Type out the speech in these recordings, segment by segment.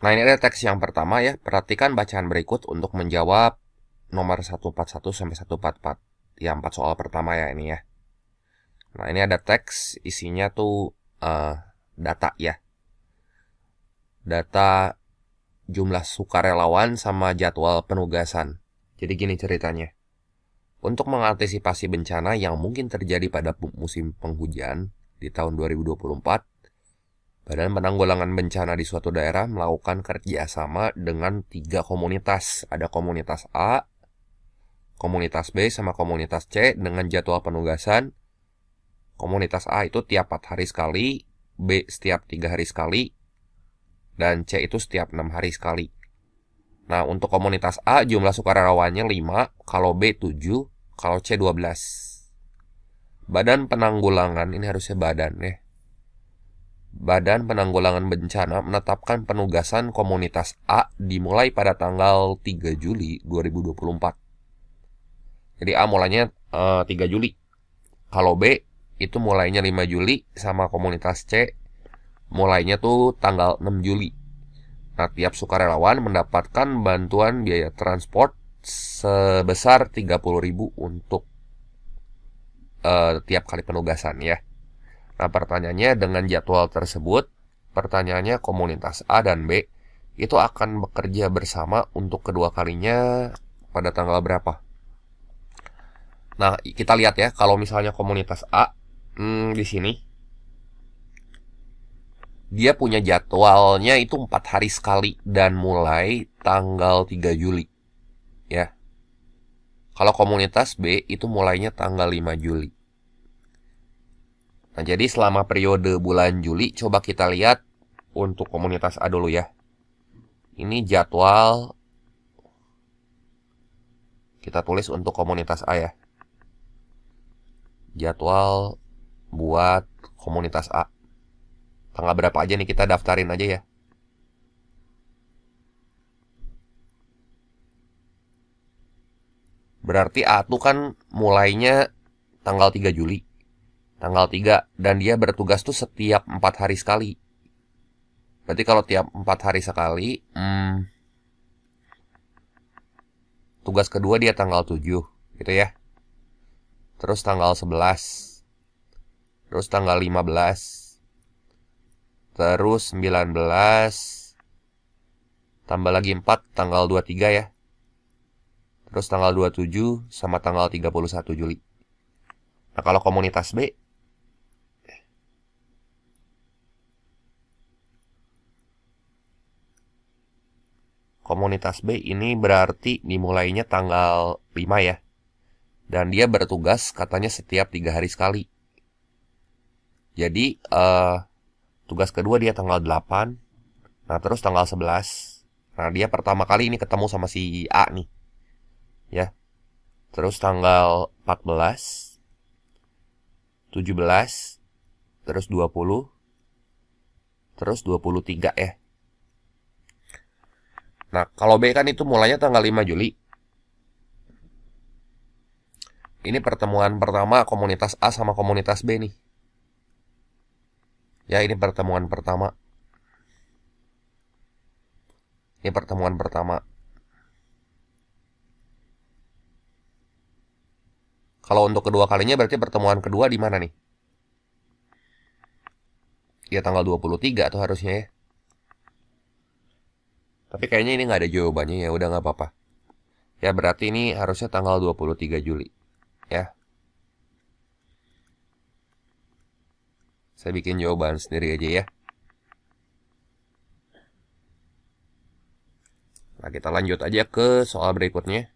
Nah, ini ada teks yang pertama ya. Perhatikan bacaan berikut untuk menjawab nomor 141 sampai 144. Ya, 4 soal pertama ya ini ya. Nah, ini ada teks isinya tuh data ya. Data jumlah sukarelawan sama jadwal penugasan. Jadi gini ceritanya. Untuk mengantisipasi bencana yang mungkin terjadi pada musim penghujan di tahun 2024, Badan Penanggulangan Bencana di suatu daerah melakukan kerjasama dengan 3 komunitas. Ada komunitas A, komunitas B, sama komunitas C dengan jadwal penugasan. Komunitas A itu tiap 4 hari sekali, B setiap 3 hari sekali, dan C itu setiap 6 hari sekali. Nah, untuk komunitas A jumlah sukarelawannya 5, kalau B 7, kalau C 12. Badan Penanggulangan, ini harusnya badan ya. Badan Penanggulangan Bencana menetapkan penugasan komunitas A dimulai pada tanggal 3 Juli 2024. Jadi A mulainya 3 Juli. Kalau B itu mulainya 5 Juli sama komunitas C mulainya tuh tanggal 6 Juli. Nah, tiap sukarelawan mendapatkan bantuan biaya transport sebesar 30.000 untuk tiap kali penugasan ya. Nah, pertanyaannya dengan jadwal tersebut, pertanyaannya komunitas A dan B itu akan bekerja bersama untuk kedua kalinya pada tanggal berapa? Nah, kita lihat ya, kalau misalnya komunitas A di sini dia punya jadwalnya itu 4 hari sekali dan mulai tanggal 3 Juli. Ya. Kalau komunitas B itu mulainya tanggal 5 Juli. Nah, jadi selama periode bulan Juli, coba kita lihat untuk komunitas A dulu ya. Ini jadwal kita tulis untuk komunitas A ya. Jadwal buat komunitas A. Tanggal berapa aja nih, kita daftarin aja ya. Berarti A tuh kan mulainya tanggal 3 Juli. Tanggal 3 dan dia bertugas tuh setiap 4 hari sekali. Berarti kalau tiap 4 hari sekali, tugas kedua dia tanggal 7 gitu ya. Terus tanggal 11. Terus tanggal 15. Terus 19. Tambah lagi 4 tanggal 23 ya. Terus tanggal 27 sama tanggal 31 Juli. Nah, kalau komunitas B ini berarti dimulainya tanggal 5 ya. Dan dia bertugas katanya setiap 3 hari sekali. Jadi tugas kedua dia tanggal 8. Nah, terus tanggal 11. Nah, dia pertama kali ini ketemu sama si A nih. Ya. Terus tanggal 14, 17, terus 20, terus 23 ya. Nah, kalau B kan itu mulainya tanggal 5 Juli. Ini pertemuan pertama komunitas A sama komunitas B nih. Ya, ini pertemuan pertama. Ini pertemuan pertama. Kalau untuk kedua kalinya berarti pertemuan kedua di mana nih? Ya, tanggal 23 tuh harusnya ya. Tapi kayaknya ini nggak ada jawabannya, ya udah nggak apa-apa. Ya, berarti ini harusnya tanggal 23 Juli. Ya. Saya bikin jawaban sendiri aja ya. Nah, kita lanjut aja ke soal berikutnya.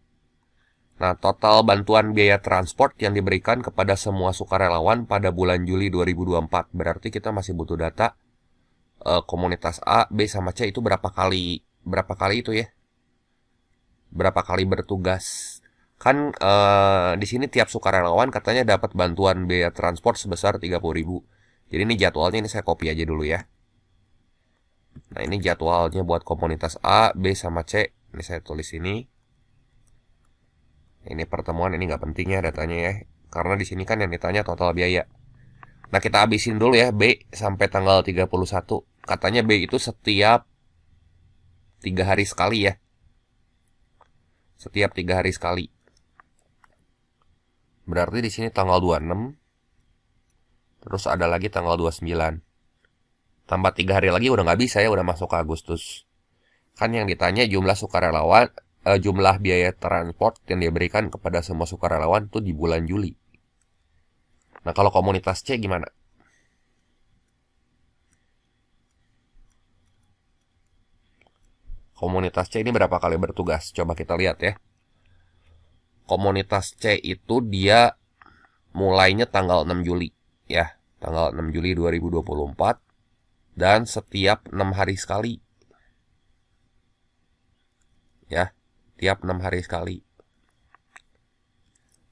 Nah, total bantuan biaya transport yang diberikan kepada semua sukarelawan pada bulan Juli 2024. Berarti kita masih butuh data komunitas A, B, sama C itu berapa kali itu ya? Berapa kali bertugas? Kan di sini tiap sukarelawan katanya dapat bantuan biaya transport sebesar 30.000. Jadi ini jadwalnya, ini saya copy aja dulu ya. Nah, ini jadwalnya buat komunitas A, B, sama C. Ini saya tulis ini. Ini pertemuan, ini nggak penting ya datanya ya. Karena di sini kan yang ditanya total biaya. Nah, kita habisin dulu ya B sampai tanggal 31. Katanya B itu setiap 3 hari sekali ya. Setiap 3 hari sekali. Berarti di sini tanggal 26. Terus ada lagi tanggal 29. Tambah 3 hari lagi udah nggak bisa ya, udah masuk ke Agustus. Kan yang ditanya jumlah sukarelawan, jumlah biaya transport yang diberikan kepada semua sukarelawan tuh di bulan Juli. Nah, kalau komunitas C gimana? Komunitas C ini berapa kali bertugas? Coba kita lihat ya. Komunitas C itu dia mulainya tanggal 6 Juli. Ya, tanggal 6 Juli 2024. Dan setiap 6 hari sekali. Ya, tiap 6 hari sekali.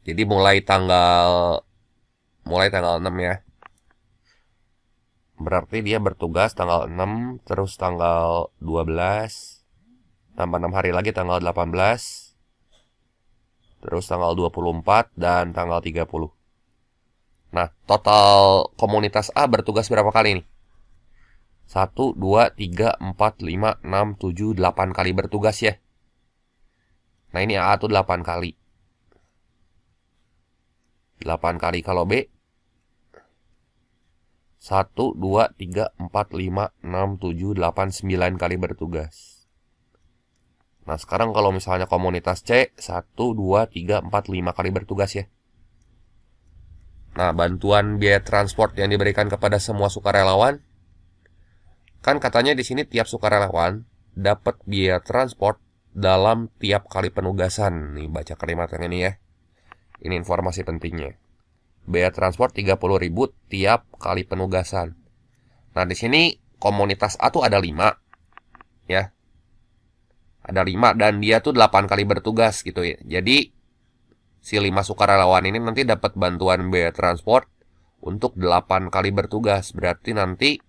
Jadi mulai tanggal 6 ya. Berarti dia bertugas tanggal 6, terus tanggal 12, tambah 6 hari lagi tanggal 18, terus tanggal 24, dan tanggal 30. Nah, total komunitas A bertugas berapa kali nih? 1, 2, 3, 4, 5, 6, 7, 8 kali bertugas ya. Nah, ini A tuh 8 kali. 8 kali kalau B 1, 2, 3, 4, 5, 6, 7, 8, 9 kali bertugas. Nah, sekarang kalau misalnya komunitas C 1, 2, 3, 4, 5 kali bertugas ya. Nah, bantuan biaya transport yang diberikan kepada semua sukarelawan, kan katanya di sini tiap sukarelawan dapat biaya transport dalam tiap kali penugasan. Nih, baca kalimat yang ini ya. Ini informasi pentingnya. Biaya transport 30.000 tiap kali penugasan. Nah, di sini komunitas A tuh ada 5. Ya. Ada 5 dan dia tuh 8 kali bertugas gitu ya. Jadi si 5 sukarelawan ini nanti dapat bantuan biaya transport untuk 8 kali bertugas. Berarti nanti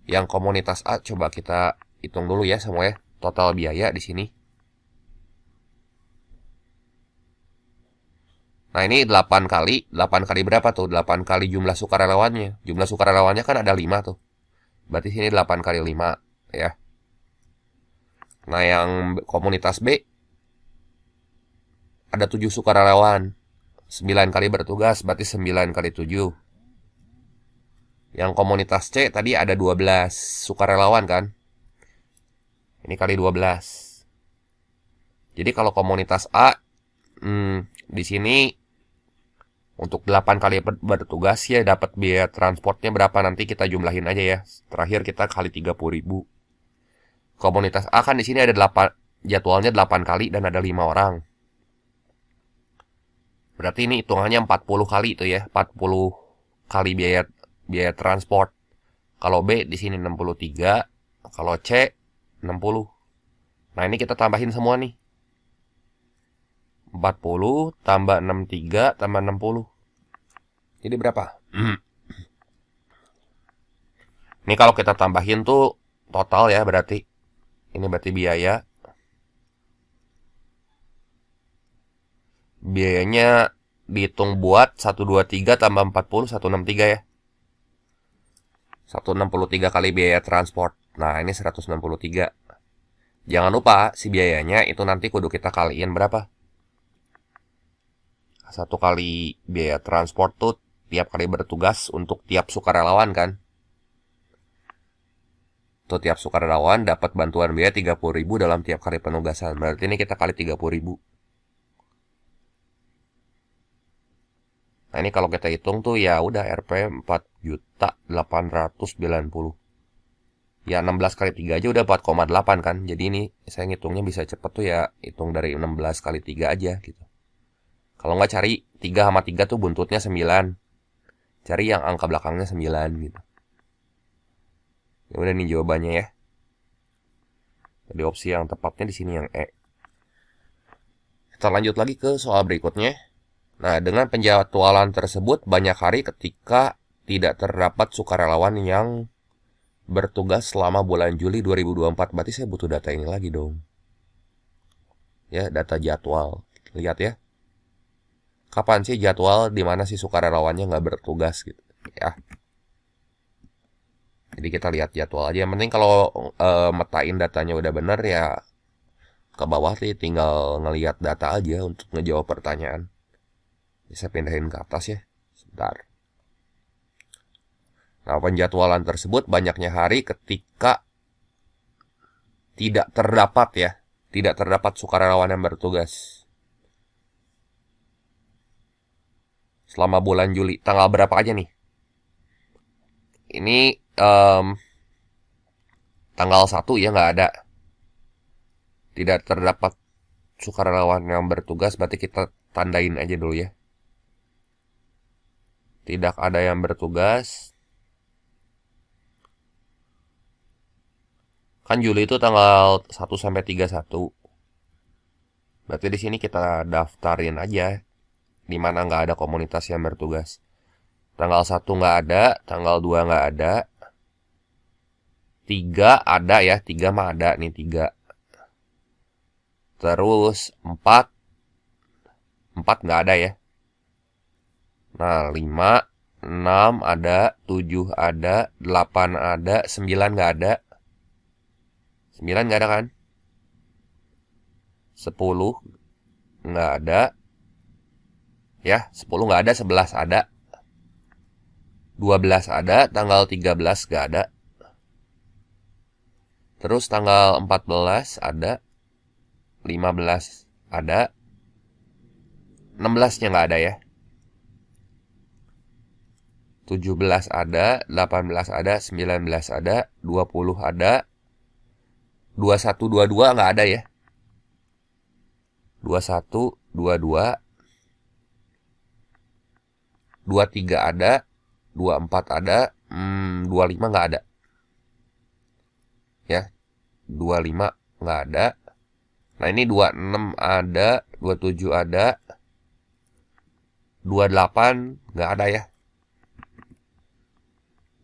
yang komunitas A coba kita hitung dulu ya semua ya. Total biaya di sini. Nah, ini 8 kali. 8 kali berapa tuh? 8 kali jumlah sukarelawannya. Jumlah sukarelawannya kan ada 5 tuh. Berarti sini 8 kali 5 ya. Nah, yang komunitas B ada 7 sukarelawan. 9 kali bertugas, berarti 9 kali 7. Yang komunitas C tadi ada 12 sukarelawan kan. Ini kali 12. Jadi kalau komunitas A di sini untuk 8 kali bertugas ya dapat biaya transportnya berapa, nanti kita jumlahin aja ya. Terakhir kita kali 30.000. Komunitas A kan di sini ada 8, jadwalnya 8 kali dan ada 5 orang. Berarti ini hitungannya 40 kali itu ya, 40 kali biaya transport. Kalau B di sini 63, kalau C 60. Nah, ini kita tambahin semua nih. 40 tambah 63 tambah 60. Jadi berapa? Ini kalau kita tambahin tuh total ya berarti. Ini berarti biaya. Biayanya dihitung buat 123 tambah 40, 163 ya. 163 kali biaya transport. Nah, ini 163. Jangan lupa si biayanya itu nanti kudu kita kaliin berapa? 1 kali biaya transport tuh tiap kali bertugas untuk tiap sukarelawan kan. Tuh tiap sukarelawan dapat bantuan biaya 30.000 dalam tiap kali penugasan. Berarti ini kita kali 30.000. Nah, ini kalau kita hitung tuh ya udah Rp 4.890. Ya 16 kali 3 aja udah 4,8 kan. Jadi ini saya ngitungnya bisa cepet tuh ya, hitung dari 16 kali 3 aja gitu. Kalau nggak cari 3 sama 3 tuh buntutnya 9. Cari yang angka belakangnya 9 gitu. Ya udah nih jawabannya ya. Jadi opsi yang tepatnya di sini yang E. Kita lanjut lagi ke soal berikutnya. Nah, dengan penjadwalan tersebut banyak hari ketika tidak terdapat sukarelawan yang bertugas selama bulan Juli 2024. Berarti saya butuh data ini lagi dong. Ya, data jadwal. Lihat ya. Kapan sih jadwal di mana si sukarelawannya nggak bertugas gitu ya. Jadi kita lihat jadwal aja. Yang penting kalau metain datanya udah bener ya, ke bawah sih tinggal ngelihat data aja untuk ngejawab pertanyaan. Bisa pindahin ke atas ya. Sebentar. Nah, penjadwalan tersebut banyaknya hari ketika tidak terdapat sukarelawan yang bertugas. Selama bulan Juli, tanggal berapa aja nih? Ini tanggal 1 ya nggak ada. Tidak terdapat sukarelawan yang bertugas, berarti kita tandain aja dulu ya. Tidak ada yang bertugas. Kan Juli itu tanggal 1 sampai 31. Berarti di sini kita daftarin aja di mana nggak ada komunitas yang bertugas. Tanggal 1 nggak ada, tanggal 2 nggak ada. 3 ada ya, 3 mah ada nih 3. Terus 4 nggak ada ya. Nah, 5, 6 ada, 7 ada, 8 ada, 9 nggak ada. 9 nggak ada kan? 10 nggak ada. Ya, 10 nggak ada, 11 ada. 12 ada, tanggal 13 nggak ada. Terus tanggal 14 ada. 15 ada. 16-nya nggak ada ya. 17 ada, 18 ada, 19 ada, 20 ada. 21, 22 nggak ada ya. 21, 22, 23 ada, 24 ada, 25 nggak ada. Ya, 25 nggak ada. Nah ini 26 ada, 27 ada, 28 nggak ada ya.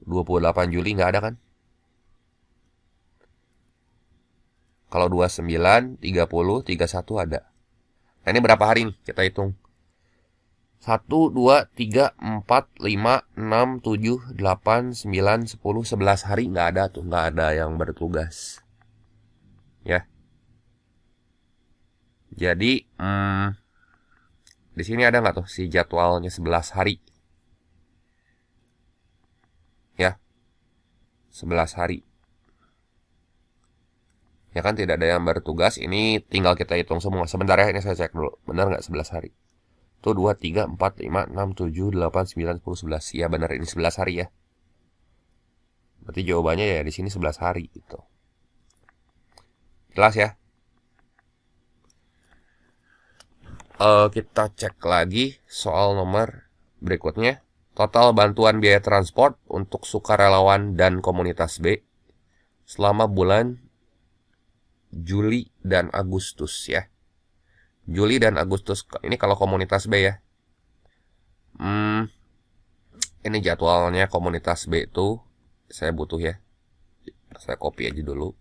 28 Juli nggak ada kan. Kalau 29, 30, 31 ada. Nah ini berapa hari nih? Kita hitung. 1, 2, 3, 4, 5, 6, 7, 8, 9, 10, 11 hari nggak ada tuh. Nggak ada yang bertugas. Ya. Jadi, di sini ada nggak tuh si jadwalnya 11 hari? Ya. 11 hari. Ya kan tidak ada yang bertugas. Ini tinggal kita hitung semua. Sebentar ya, ini saya cek dulu. Benar nggak 11 hari? Tuh 2, 3, 4, 5, 6, 7, 8, 9, 10, 11. Ya benar, ini 11 hari ya. Berarti jawabannya ya di sini 11 hari gitu. Jelas ya? Kita cek lagi soal nomor berikutnya. Total bantuan biaya transport untuk sukarelawan dan komunitas B selama bulan Juli dan Agustus ya. Juli dan Agustus ini kalau komunitas B ya. Ini jadwalnya komunitas B itu saya butuh ya. Saya copy aja dulu.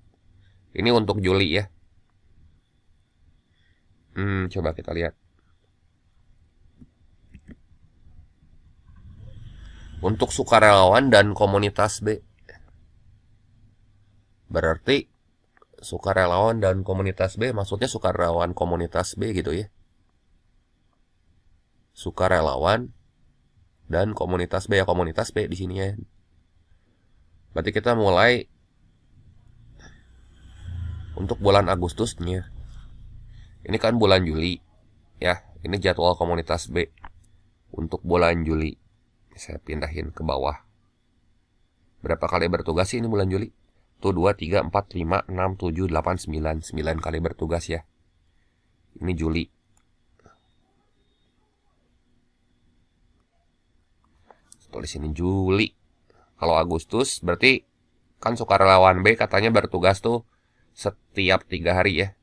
Ini untuk Juli ya. Coba kita lihat. Untuk sukarelawan dan komunitas B. Berarti sukarelawan dan komunitas B, maksudnya sukarelawan komunitas B gitu ya. Sukarelawan dan komunitas B ya, komunitas B di sini ya. Berarti kita mulai untuk bulan Agustusnya. Ini kan bulan Juli ya. Ini jadwal komunitas B untuk bulan Juli. Saya pindahin ke bawah. Berapa kali bertugas sih ini bulan Juli? Tuh 2, 3, 4, 5, 6, 7, 8, 9. 9 kali bertugas ya. Ini Juli. Tulis ini Juli. Kalau Agustus berarti kan sukarelawan B katanya bertugas tuh setiap 3 hari ya.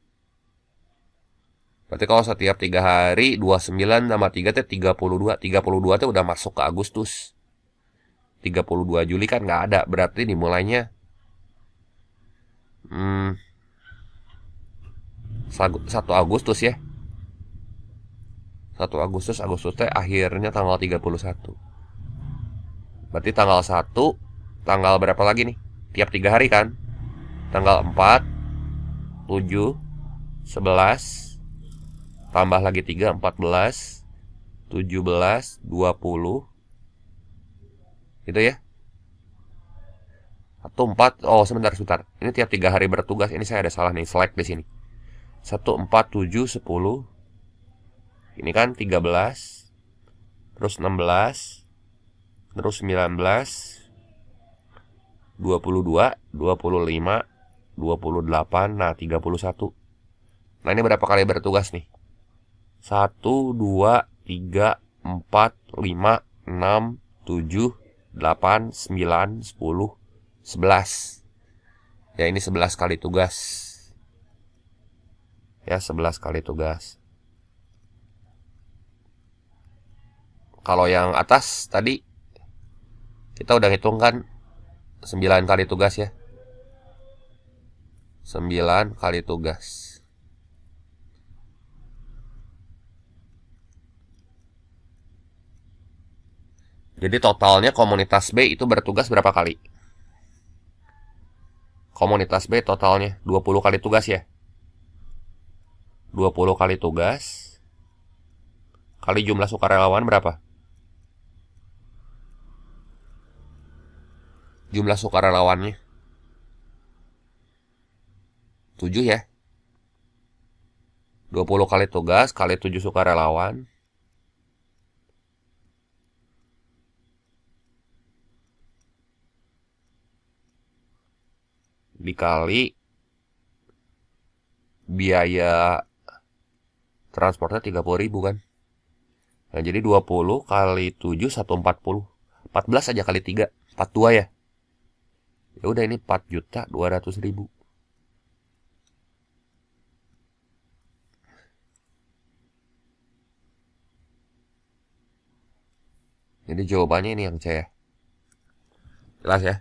Berarti kalau setiap 3 hari 29 tambah 3 itu 32. 32 itu udah masuk ke Agustus. 32 Juli kan nggak ada. Berarti dimulainya 1 Agustus ya. 1 Agustus teh akhirnya tanggal 31. Berarti tanggal 1 tanggal berapa lagi nih? Tiap 3 hari kan? Tanggal 4, 7, 11, tambah lagi 3, 14, 17, 20. Gitu ya. Atau 4, oh sebentar. Ini tiap 3 hari bertugas. Ini saya ada salah nih, select di sini. 1, 4, 7, 10. Ini kan 13, terus 16, terus 19, 22, 25, 28, nah 31. Nah ini berapa kali bertugas nih? 1, 2, 3, 4, 5, 6, 7, 8, 9, 10, 11. Ya ini 11 kali tugas. Ya 11 kali tugas. Kalau yang atas tadi kita udah hitung kan 9 kali tugas ya. 9 kali tugas. Jadi totalnya komunitas B itu bertugas berapa kali? Komunitas B totalnya 20 kali tugas ya. 20 kali tugas kali jumlah sukarelawan berapa? Jumlah sukarelawannya 7 ya. 20 kali tugas kali 7 sukarelawan dikali biaya transportnya 30.000 kan. Nah jadi 20 kali 7 140. 14 aja kali 3 42 ya. Ya udah ini 4.200.000. Jadi jawabannya ini yang C ya. Jelas ya.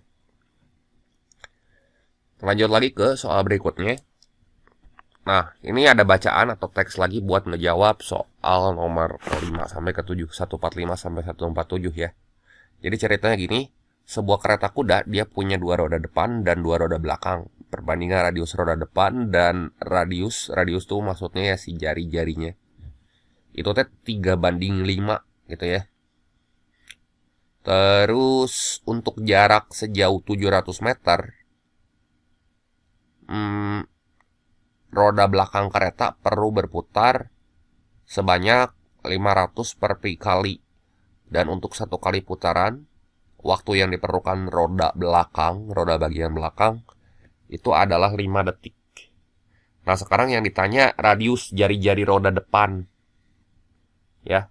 Lanjut lagi ke soal berikutnya. Nah, ini ada bacaan atau teks lagi buat ngejawab soal nomor 5 sampai ke 7, 145 sampai 147 ya. Jadi ceritanya gini, sebuah kereta kuda dia punya 2 roda depan dan 2 roda belakang. Perbandingan radius roda depan dan radius tuh maksudnya ya si jari-jarinya. Itu teh 3:5 gitu ya. Terus untuk jarak sejauh 700 meter, roda belakang kereta perlu berputar sebanyak 500 per kali. Dan untuk 1 kali putaran, waktu yang diperlukan roda bagian belakang, itu adalah 5 detik. Nah sekarang yang ditanya radius jari-jari roda depan. Ya.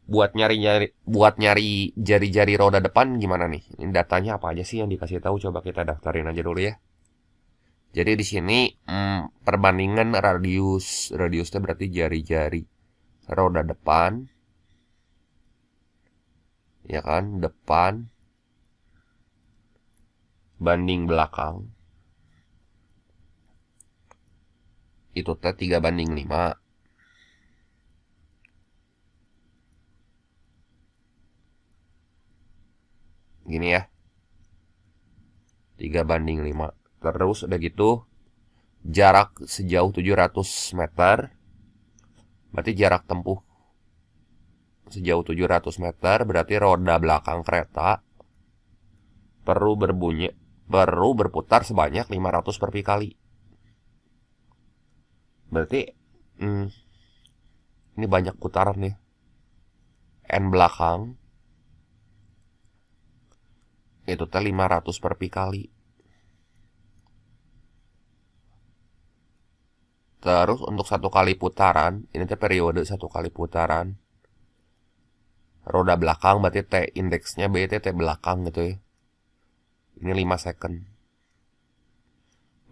Buat nyari jari-jari roda depan gimana nih? Ini datanya apa aja sih yang dikasih tahu? Coba kita daftarin aja dulu ya. Jadi di sini perbandingan radiusnya berarti jari-jari roda depan, ya kan, depan banding belakang. Itu teh 3:5. Gini ya. 3:5. Terus udah gitu jarak sejauh 700 meter. Berarti jarak tempuh sejauh 700 meter berarti roda belakang kereta perlu berputar sebanyak 500 per kali. Berarti ini banyak putaran nih. N belakang itu teh 500 per kali. Terus untuk 1 kali putaran, ini teh periode 1 kali putaran. Roda belakang berarti T indeksnya B T belakang gitu ya. Ini 5 second.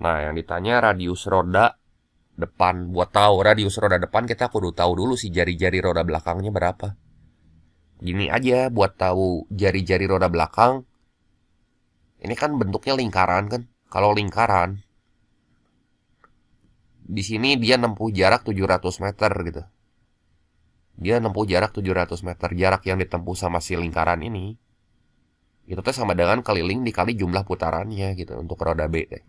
Nah, yang ditanya radius roda depan. Buat tahu radius roda depan kita kudu tahu dulu si jari-jari roda belakangnya berapa. Gini aja buat tahu jari-jari roda belakang. Ini kan bentuknya lingkaran kan. Kalau lingkaran di sini dia nempuh jarak 700 meter gitu. Dia nempuh jarak 700 meter. Jarak yang ditempuh sama si lingkaran ini Itu teh sama dengan keliling dikali jumlah putarannya gitu untuk roda B teh.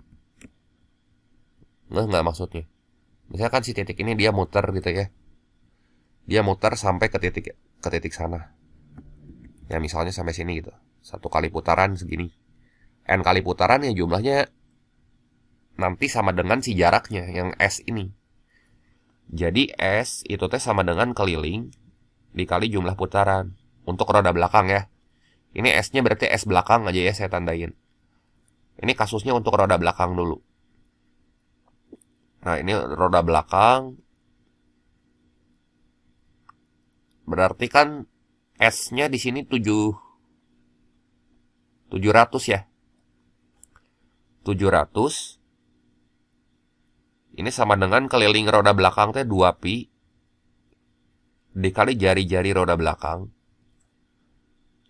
Nggak maksudnya. Misalnya kan si titik ini dia muter gitu ya. Dia muter sampai ke titik sana. Ya misalnya sampai sini gitu. Satu kali putaran segini. N kali putaran ya jumlahnya nanti sama dengan si jaraknya yang S ini. Jadi S itu teh sama dengan keliling dikali jumlah putaran. Untuk roda belakang ya. Ini S-nya berarti S belakang aja ya saya tandain. Ini kasusnya untuk roda belakang dulu. Nah ini roda belakang. Berarti kan S-nya di sini 700 ya. 700. Ini sama dengan keliling roda belakang teh 2pi dikali jari-jari roda belakang.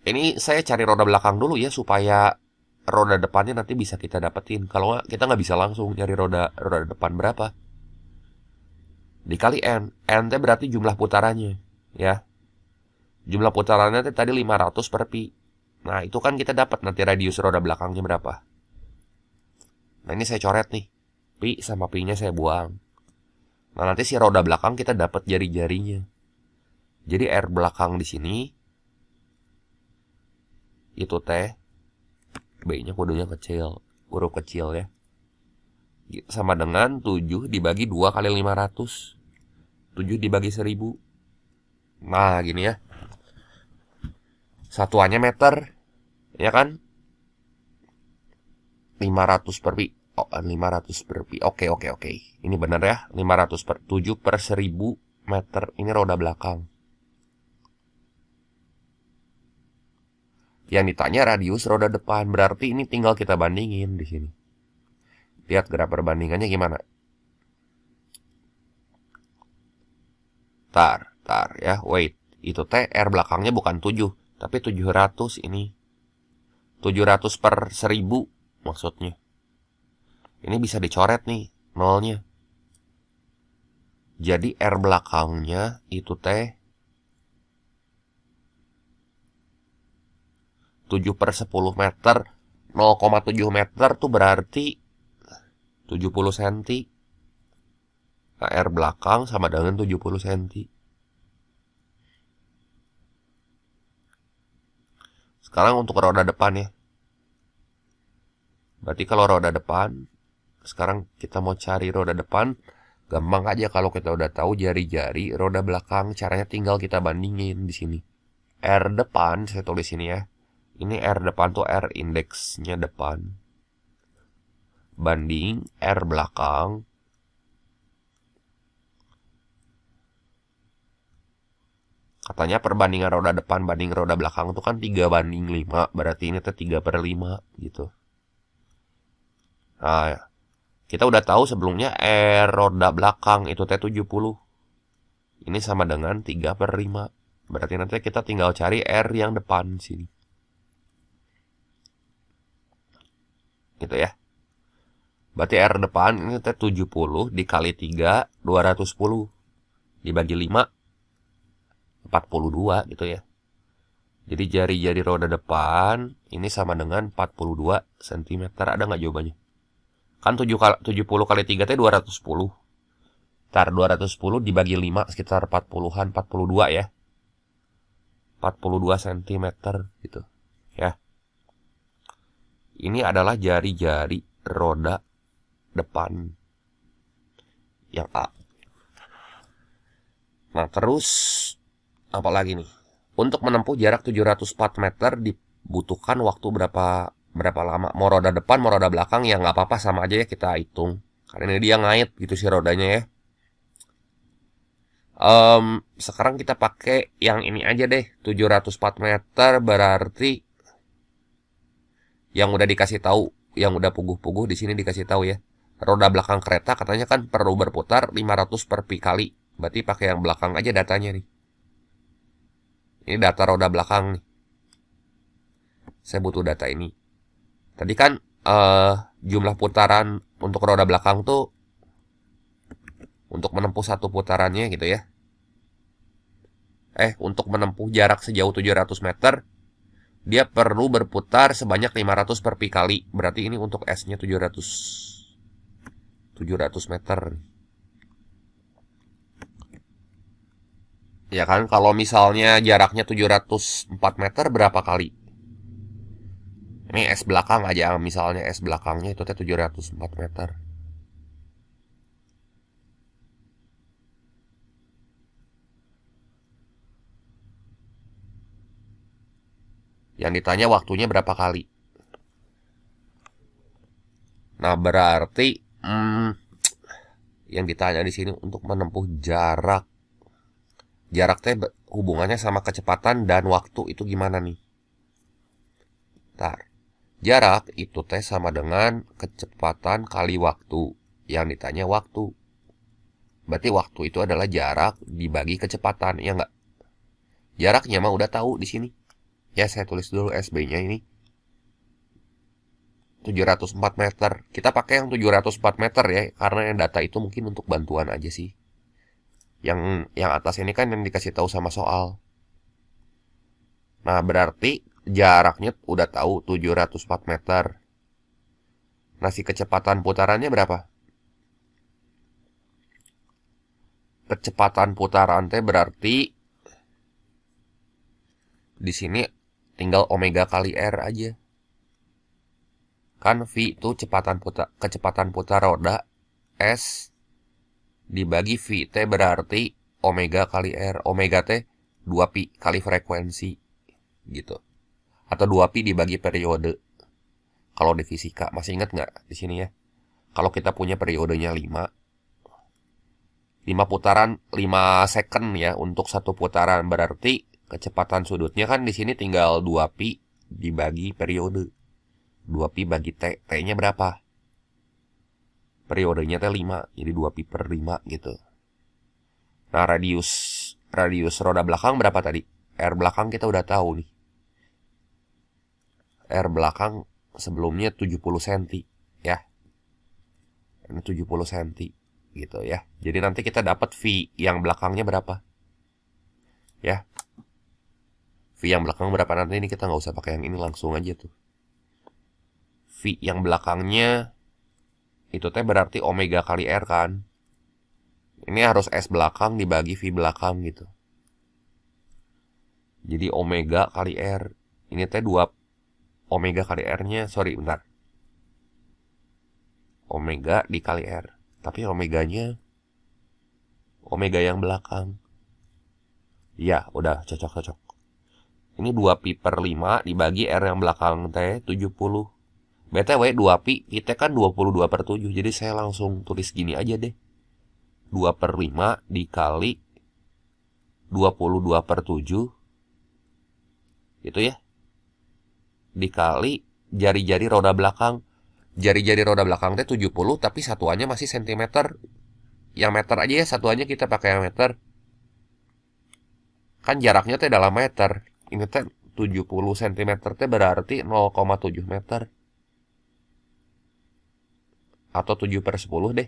Ini saya cari roda belakang dulu ya supaya roda depannya nanti bisa kita dapetin. Kalau nggak kita nggak bisa langsung nyari roda depan berapa. Dikali N. N teh berarti jumlah putarannya ya. Jumlah putarannya tadi 500 per pi. Nah itu kan kita dapat nanti radius roda belakangnya berapa. Nah ini saya coret nih. Pi sama pi-nya saya buang. Nah nanti si roda belakang kita dapat jari-jarinya. Jadi R belakang di sini itu teh B-nya kodenya kecil, huruf kecil ya. Sama dengan 7 dibagi 2 kali 500. 7 dibagi 1000. Nah gini ya. Satuannya meter. Ya kan? 500 per pi. Oh, 500 per pi. Oke. Ini benar ya. 500 per 7 per 1000 meter. Ini roda belakang. Yang ditanya radius roda depan. Berarti ini tinggal kita bandingin di sini. Lihat graf perbandingannya gimana. Tar ya. Wait. Itu teh R belakangnya bukan 7. Tapi 700 ini. 700 per 1000 maksudnya. Ini bisa dicoret nih, nolnya. Jadi R belakangnya itu teh 7 per 10 meter. 0,7 meter tuh berarti 70 cm. Nah, R belakang sama dengan 70 cm. Sekarang untuk roda depan ya. Berarti kalau roda depan, sekarang kita mau cari roda depan, gampang aja kalau kita udah tahu jari-jari roda belakang, caranya tinggal kita bandingin di sini. R depan saya tulis ini ya. Ini R depan tuh R indeksnya depan. Banding R belakang. Katanya perbandingan roda depan banding roda belakang itu kan 3:5. Berarti ini tuh 3/5 gitu. Nah, kita udah tahu sebelumnya R roda belakang itu T70. Ini sama dengan 3/5. Berarti nanti kita tinggal cari R yang depan sini. Gitu ya. Berarti R depan ini T70 dikali 3, 210. Dibagi 5, 42 gitu ya. Jadi jari-jari roda depan ini sama dengan 42 cm. Ada nggak jawabannya? Kan 70 kali 3 teh 210. Ntar 210 dibagi 5 sekitar 40-an, 42 ya. 42 cm gitu ya. Ini adalah jari-jari roda depan yang A. Nah terus apa lagi nih? Untuk menempuh jarak 704 meter dibutuhkan waktu berapa lama? Mau roda depan mau roda belakang ya nggak apa-apa, sama aja ya kita hitung. Karena ini dia ngait gitu sih rodanya ya. Sekarang kita pakai yang ini aja deh. 704 meter berarti yang udah dikasih tahu, yang udah puguh-puguh di sini dikasih tahu ya. Roda belakang kereta katanya kan perlu berputar 500 per pi kali. Berarti pakai yang belakang aja datanya nih. Ini data roda belakang nih. Saya butuh data ini. Tadi kan jumlah putaran untuk roda belakang tuh untuk menempuh satu putarannya gitu ya. Untuk menempuh jarak sejauh 700 meter Dia perlu berputar sebanyak 500 per pi kali. Berarti ini untuk S-nya 700 meter. Ya kan, kalau misalnya jaraknya 704 meter berapa kali? Ini S belakang aja, misalnya S belakangnya itu 704 meter. Yang ditanya waktunya berapa kali. Nah, berarti yang ditanya di sini untuk menempuh jarak. Jarak teh hubungannya sama kecepatan dan waktu itu gimana nih? Ntar. Jarak itu teh sama dengan kecepatan kali waktu. Yang ditanya waktu. Berarti waktu itu adalah jarak dibagi kecepatan, ya nggak? Jaraknya mah udah tahu di sini. Ya, saya tulis dulu SB-nya ini. 704 meter. Kita pakai yang 704 meter ya, karena yang data itu mungkin untuk bantuan aja sih. Yang atas ini kan yang dikasih tahu sama soal. Nah, berarti jaraknya udah tahu 704 meter. Nah, si kecepatan putarannya berapa? Kecepatan putaran teh berarti di sini tinggal omega kali R aja. Kan V itu kecepatan putar roda, S dibagi V T berarti omega kali R. Omega T 2pi kali frekuensi gitu. Atau 2pi dibagi periode. Kalau di fisika masih ingat nggak di sini ya? Kalau kita punya periodenya 5 putaran 5 second ya untuk satu putaran, berarti kecepatan sudutnya kan di sini tinggal 2pi dibagi periode. 2pi bagi T. T-nya berapa? Periodenya T 5, jadi 2pi per 5 gitu. Nah, radius roda belakang berapa tadi? R belakang kita udah tahu nih. R belakang sebelumnya 70 cm ya. Ini 70 cm gitu ya. Jadi nanti kita dapat V yang belakangnya berapa? Ya. V yang belakang berapa nanti ini kita nggak usah pakai yang ini, langsung aja tuh. V yang belakangnya itu teh berarti omega kali R kan. Ini harus S belakang dibagi V belakang gitu. Jadi omega kali R. Ini teh 2 omega kali R-nya, sorry bentar. Omega dikali R. Tapi omeganya omega yang belakang. Ya, udah cocok. Ini 2pi per 5 dibagi R yang belakang teh 70. BTW 2pi, kita kan 22 per 7. Jadi saya langsung tulis gini aja deh. 2 per 5 dikali 22 per 7. Itu ya. Dikali jari-jari roda belakang. Jari-jari roda belakang teh 70, tapi satuannya masih sentimeter. Yang meter aja ya, satuannya kita pakai yang meter. Kan jaraknya teh dalam meter. Ini teh 70 cm teh berarti 0,7 meter. Atau 7 per 10 deh.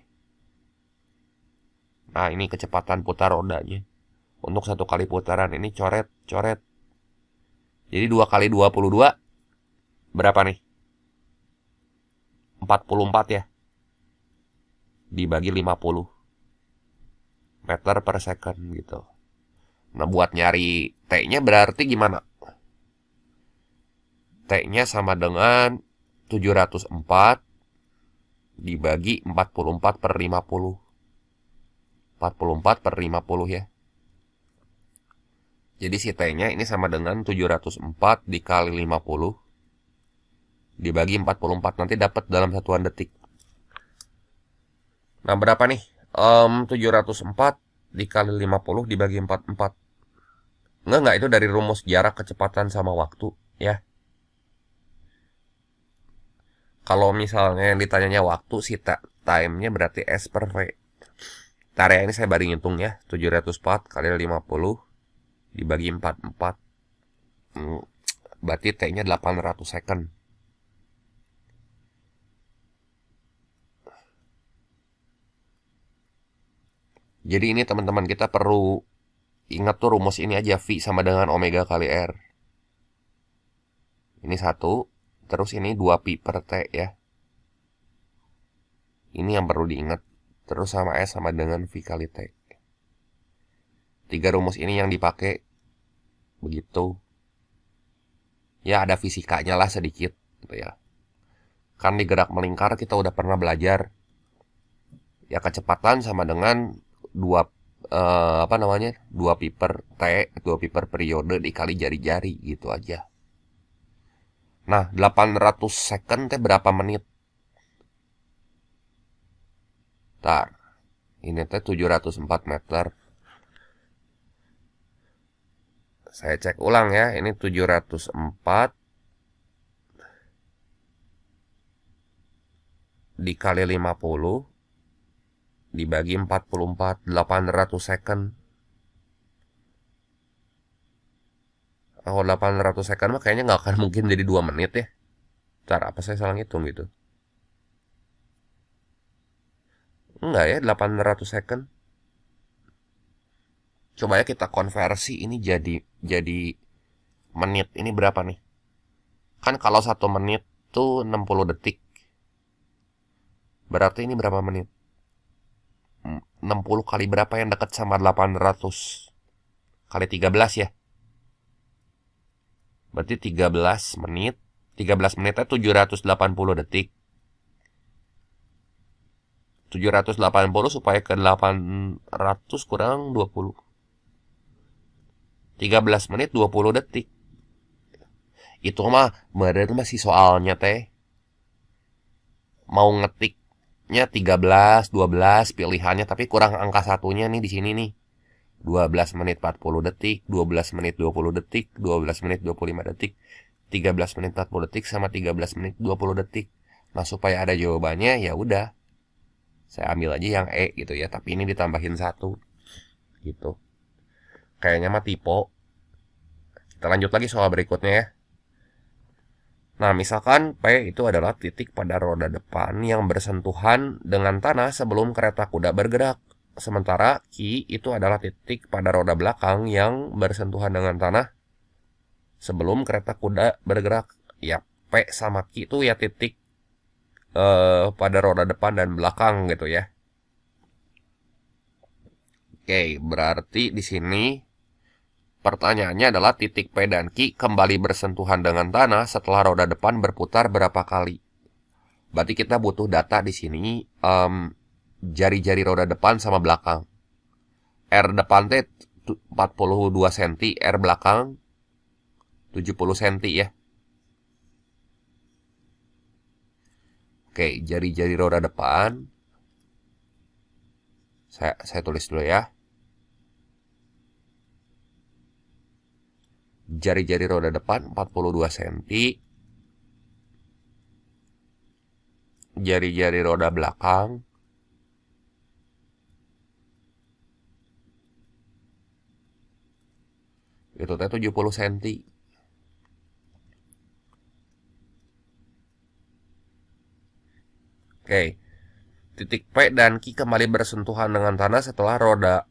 Nah, ini kecepatan putar rodanya. Untuk satu kali putaran ini coret. Jadi 2 kali 22 berapa nih? 44 ya. Dibagi 50 meter per second gitu. Nah, buat nyari T-nya berarti gimana? T-nya sama dengan 704 dibagi 44 per 50. 44 per 50 ya. Jadi si T-nya ini sama dengan 704 dikali 50 dibagi 44. Nanti dapat dalam satuan detik. Nah, berapa nih? 704 dikali 50 dibagi 44. Enggak, itu dari rumus jarak, kecepatan, sama waktu ya. Kalau misalnya yang ditanyanya waktu sih time-nya berarti S per V. Ntar ya, ini saya baru ngitung ya. 704 kali 50 dibagi 44. Berarti T-nya 800 second. Jadi ini teman-teman kita perlu ingat tuh rumus ini aja, V sama dengan omega kali R. Ini 1, terus ini 2 pi per T ya. Ini yang perlu diingat. Terus sama S sama dengan V kali T. 3 rumus ini yang dipakai. Begitu. Ya ada fisikanya lah sedikit gitu ya. Kan di gerak melingkar kita udah pernah belajar. Ya kecepatan sama dengan 2 2 pi per T, 2 pi per periode dikali jari-jari gitu aja. Nah, 800 second teh berapa menit? Ntar, ini teh 704 meter. Saya cek ulang ya, ini 704 dikali 50 dibagi 44, 800 second. Kalau 800 second mah kayaknya nggak akan mungkin jadi 2 menit ya. Ntar apa saya salah ngitung gitu? Enggak ya, 800 second. Coba ya kita konversi ini jadi menit. Ini berapa nih? Kan kalau 1 menit tuh 60 detik. Berarti ini berapa menit? 60 kali berapa yang dekat sama 800? Kali 13 ya. Berarti 13 menit. 13 menitnya 780 detik. 780 supaya ke 800 kurang 20. 13 menit 20 detik. Itu mah bener masih soalnya teh. Mau ngetiknya 13, 12 pilihannya tapi kurang angka satunya nih di sini nih. 12 menit 40 detik, 12 menit 20 detik, 12 menit 25 detik, 13 menit 40 detik sama 13 menit 20 detik. Nah, supaya ada jawabannya ya udah. Saya ambil aja yang E gitu ya, tapi ini ditambahin 1 gitu. Kayaknya mah tipe. Kita lanjut lagi soal berikutnya ya. Nah, misalkan P itu adalah titik pada roda depan yang bersentuhan dengan tanah sebelum kereta kuda bergerak. Sementara Q itu adalah titik pada roda belakang yang bersentuhan dengan tanah sebelum kereta kuda bergerak. Ya, P sama Q itu ya titik pada roda depan dan belakang gitu ya. Oke, berarti di sini pertanyaannya adalah titik P dan Q kembali bersentuhan dengan tanah setelah roda depan berputar berapa kali. Berarti kita butuh data di sini jari-jari roda depan sama belakang. R depan teh 42 cm, R belakang 70 cm ya. Oke, jari-jari roda depan. Saya tulis dulu ya. Jari-jari roda depan 42 cm. Jari-jari roda belakang itu teh 70 cm. Oke. Titik P dan Q kembali bersentuhan dengan tanah setelah roda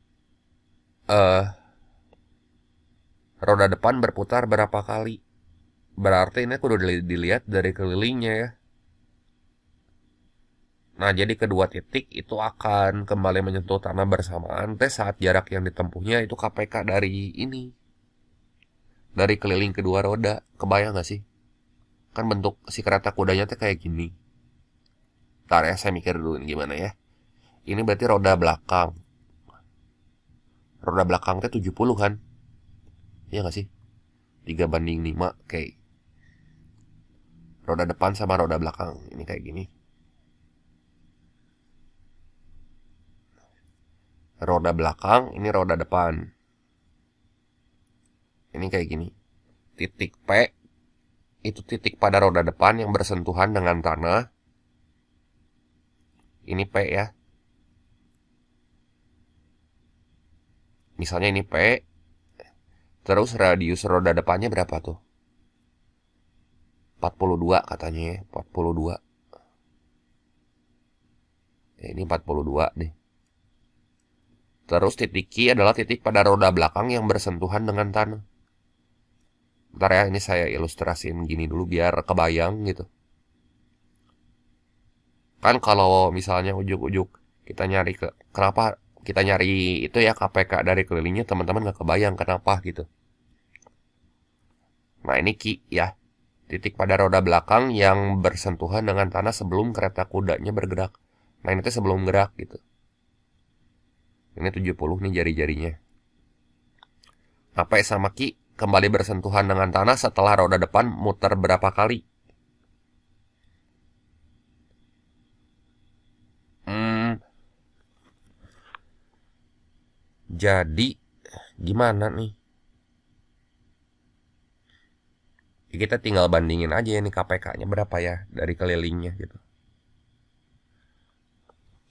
depan berputar berapa kali. Berarti ini kudu dilihat dari kelilingnya ya. Nah, jadi kedua titik itu akan kembali menyentuh tanah bersamaan saat jarak yang ditempuhnya itu KPK dari ini. Dari keliling kedua roda. Kebayang gak sih? Kan bentuk si kereta kudanya teh kayak gini. Ntar ya, saya mikir dulu ini gimana ya. Ini berarti roda belakang. Roda belakang teh 70 kan? Iya gak sih? 3:5. Kayak roda depan sama roda belakang. Ini kayak gini. Roda belakang, ini roda depan. Ini kayak gini. Titik P itu titik pada roda depan yang bersentuhan dengan tanah. Ini P ya. Misalnya ini P. Terus radius roda depannya berapa tuh? 42 katanya ya. 42. Ya, ini 42 deh. Terus titik Q adalah titik pada roda belakang yang bersentuhan dengan tanah. Ntar ya, ini saya ilustrasiin gini dulu biar kebayang gitu. Kan kalau misalnya ujuk-ujuk kita nyari kenapa kita nyari itu ya KPK dari kelilingnya, teman-teman nggak kebayang kenapa gitu. Nah ini Ki ya, titik pada roda belakang yang bersentuhan dengan tanah sebelum kereta kudanya bergerak. Nah ini tuh sebelum gerak gitu. Ini 70 nih jari-jarinya. Apa sama Ki kembali bersentuhan dengan tanah setelah roda depan muter berapa kali? Jadi gimana nih? Kita tinggal bandingin aja ini KPK-nya berapa ya dari kelilingnya gitu.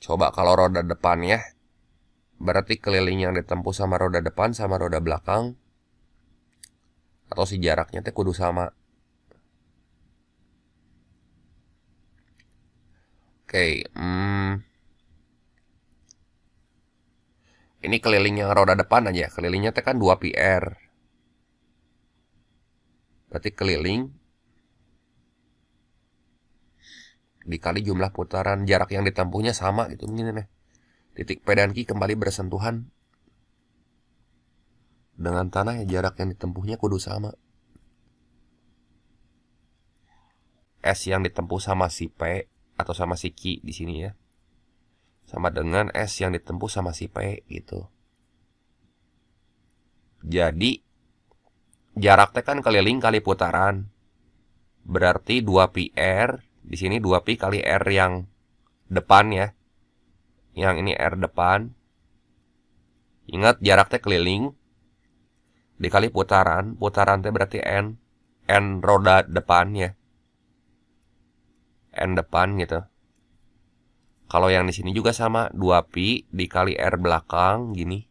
Coba kalau roda depan ya, berarti keliling yang ditempuh sama roda depan sama roda belakang, atau si jaraknya teh kudu sama. Oke, ini keliling yang roda depan aja, kelilingnya teh kan 2 PR. Berarti keliling dikali jumlah putaran, jarak yang ditempuhnya sama gitu begini nih. Titik P dan Q kembali bersentuhan dengan tanah ya, jarak yang ditempuhnya kudu sama. S yang ditempuh sama si P atau sama si Q di sini ya, sama dengan S yang ditempuh sama si P gitu. Jadi jarak T kan keliling kali putaran. Berarti 2 PR, di sini 2 pi kali R yang depan ya. Yang ini R depan. Ingat jarak T keliling dikali putaran, putaran T berarti N. N roda depan ya. N depan gitu. Kalau yang di sini juga sama, 2 pi dikali R belakang gini.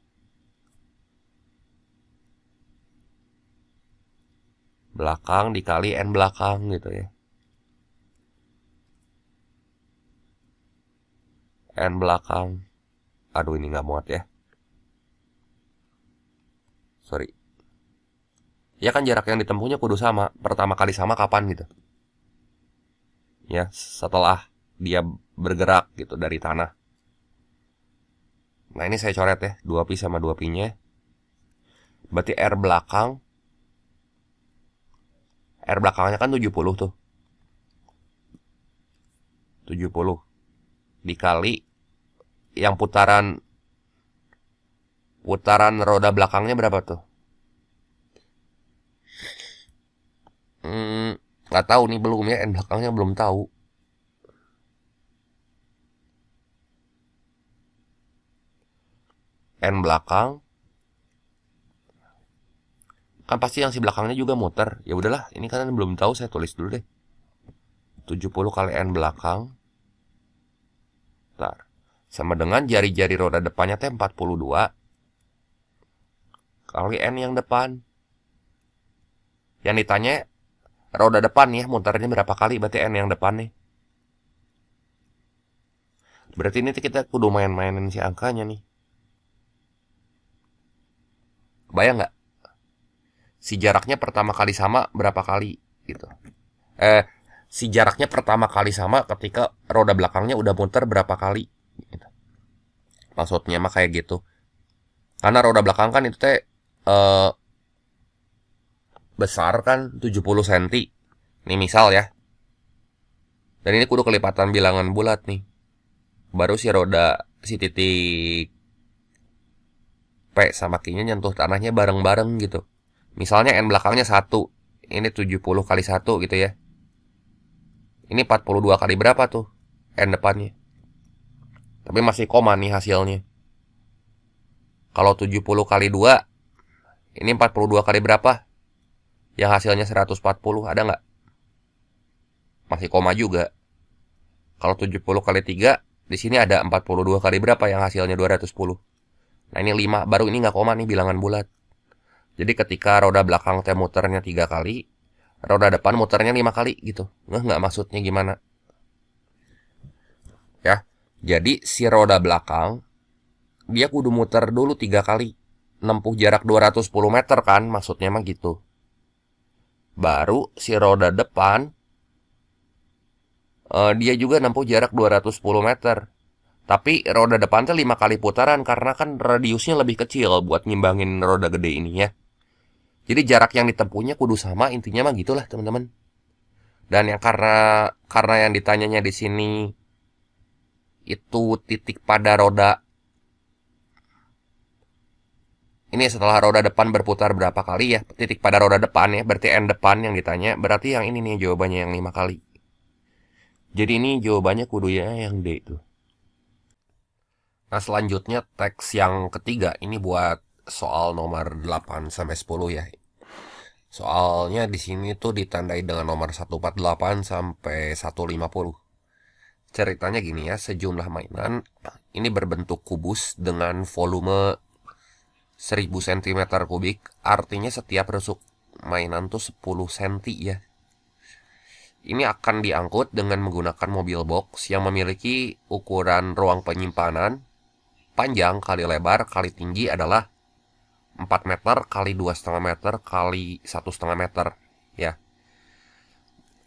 Belakang dikali N belakang gitu ya. N belakang. Aduh ini gak muat ya. Sorry. Ya kan jarak yang ditempuhnya kudu sama. Pertama kali sama kapan gitu. Ya setelah dia bergerak gitu dari tanah. Nah ini saya coret ya, 2 pi sama 2 pi nya. Berarti R belakang, R belakangnya kan 70 tuh. 70 dikali yang putaran roda belakangnya berapa tuh? Nggak tahu nih, belum ya, N belakangnya belum tahu. N belakang kan pasti yang si belakangnya juga muter. Ya udahlah, ini kan belum tahu, saya tulis dulu deh. 70 kali N belakang. Bentar. Sama dengan jari-jari roda depannya teh 42 kali N yang depan. Yang ditanya roda depan ya, muternya berapa kali, berarti N yang depan nih. Berarti ini kita kudu main-mainin si angkanya nih. Bayang nggak? Si jaraknya pertama kali sama berapa kali gitu. Si jaraknya pertama kali sama ketika roda belakangnya udah muter berapa kali gitu. Maksudnya mah kayak gitu. Karena roda belakang kan itu teh besar kan, 70 cm. Ini misal ya. Dan ini kudu kelipatan bilangan bulat nih. Baru si roda, si titik P sama Q-nya nyentuh tanahnya bareng-bareng gitu. Misalnya N belakangnya 1, ini 70 kali 1 gitu ya. Ini 42 kali berapa tuh N depannya? Tapi masih koma nih hasilnya. Kalau 70 kali 2, ini 42 kali berapa? Yang hasilnya 140, ada nggak? Masih koma juga. Kalau 70 kali 3, di sini ada 42 kali berapa yang hasilnya 210. Nah ini 5, baru ini nggak koma nih bilangan bulat. Jadi ketika roda belakang teh muternya 3 kali, roda depan muternya 5 kali gitu. Nggak maksudnya gimana? Ya, jadi si roda belakang, dia kudu muter dulu 3 kali. Nempuh jarak 210 meter kan, maksudnya mah gitu. Baru si roda depan dia juga nempuh jarak 210 meter. Tapi roda depan tuh 5 kali putaran karena kan radiusnya lebih kecil buat ngimbangin roda gede ini ya. Jadi jarak yang ditempuhnya kudu sama, intinya mah gitulah teman-teman. Dan yang karena yang ditanyanya di sini itu titik pada roda ini setelah roda depan berputar berapa kali ya, titik pada roda depan ya, berarti N depan yang ditanya, berarti yang ini nih jawabannya yang 5 kali. Jadi ini jawabannya kudu ya yang D itu. Nah selanjutnya teks yang ketiga ini buat soal nomor 8 sampai 10 ya. Soalnya di sini tuh ditandai dengan nomor 148 sampai 150. Ceritanya gini ya, sejumlah mainan ini berbentuk kubus dengan volume 1000 cm kubik, artinya setiap rusuk mainan tuh 10 cm ya. Ini akan diangkut dengan menggunakan mobil box yang memiliki ukuran ruang penyimpanan panjang kali lebar kali tinggi adalah 4 meter kali 2,5 meter kali 1,5 meter ya.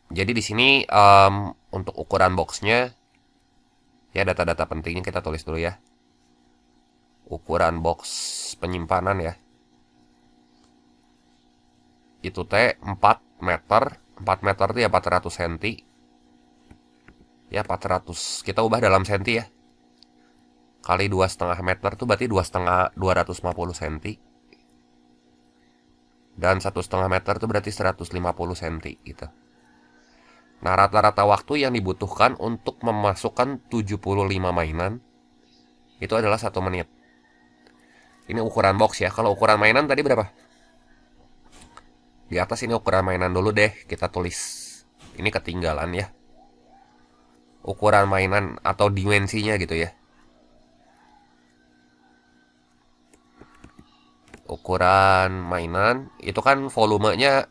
Jadi di sini untuk ukuran boxnya ya, data-data pentingnya kita tulis dulu ya. Ukuran box penyimpanan ya. Itu T 4 meter. 4 meter itu ya 400 cm. Ya 400, kita ubah dalam senti ya. Kali 2,5 meter itu berarti 250 cm. Dan 1,5 meter itu berarti 150 cm gitu. Nah rata-rata waktu yang dibutuhkan untuk memasukkan 75 mainan itu adalah 1 menit. Ini ukuran box ya. Kalau ukuran mainan tadi berapa? Di atas ini ukuran mainan dulu deh, kita tulis. Ini ketinggalan ya. Ukuran mainan atau dimensinya gitu ya. Ukuran mainan itu kan volumenya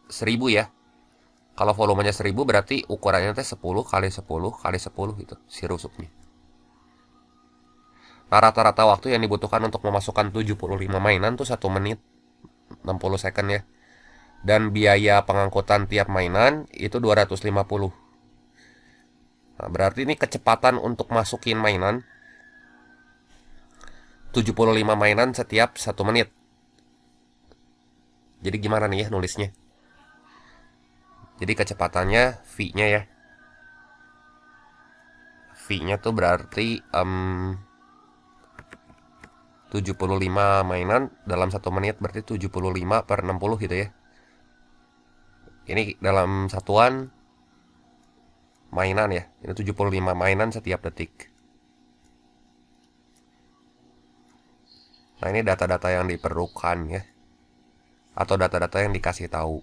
1000 ya. Kalau volumenya 1000 berarti ukurannya teh 10 kali 10 kali 10 gitu si rusuknya. Nah rata-rata waktu yang dibutuhkan untuk memasukkan 75 mainan tuh 1 menit 60 second ya. Dan biaya pengangkutan tiap mainan itu 250. Nah, berarti ini kecepatan untuk masukin mainan 75 mainan setiap 1 menit. Jadi gimana nih ya nulisnya? Jadi kecepatannya V-nya ya. V-nya tuh berarti 75 mainan dalam 1 menit berarti 75 per 60 gitu ya. Ini dalam satuan mainan ya. Ini 75 mainan setiap detik. Nah ini data-data yang diperlukan ya. Atau data-data yang dikasih tahu.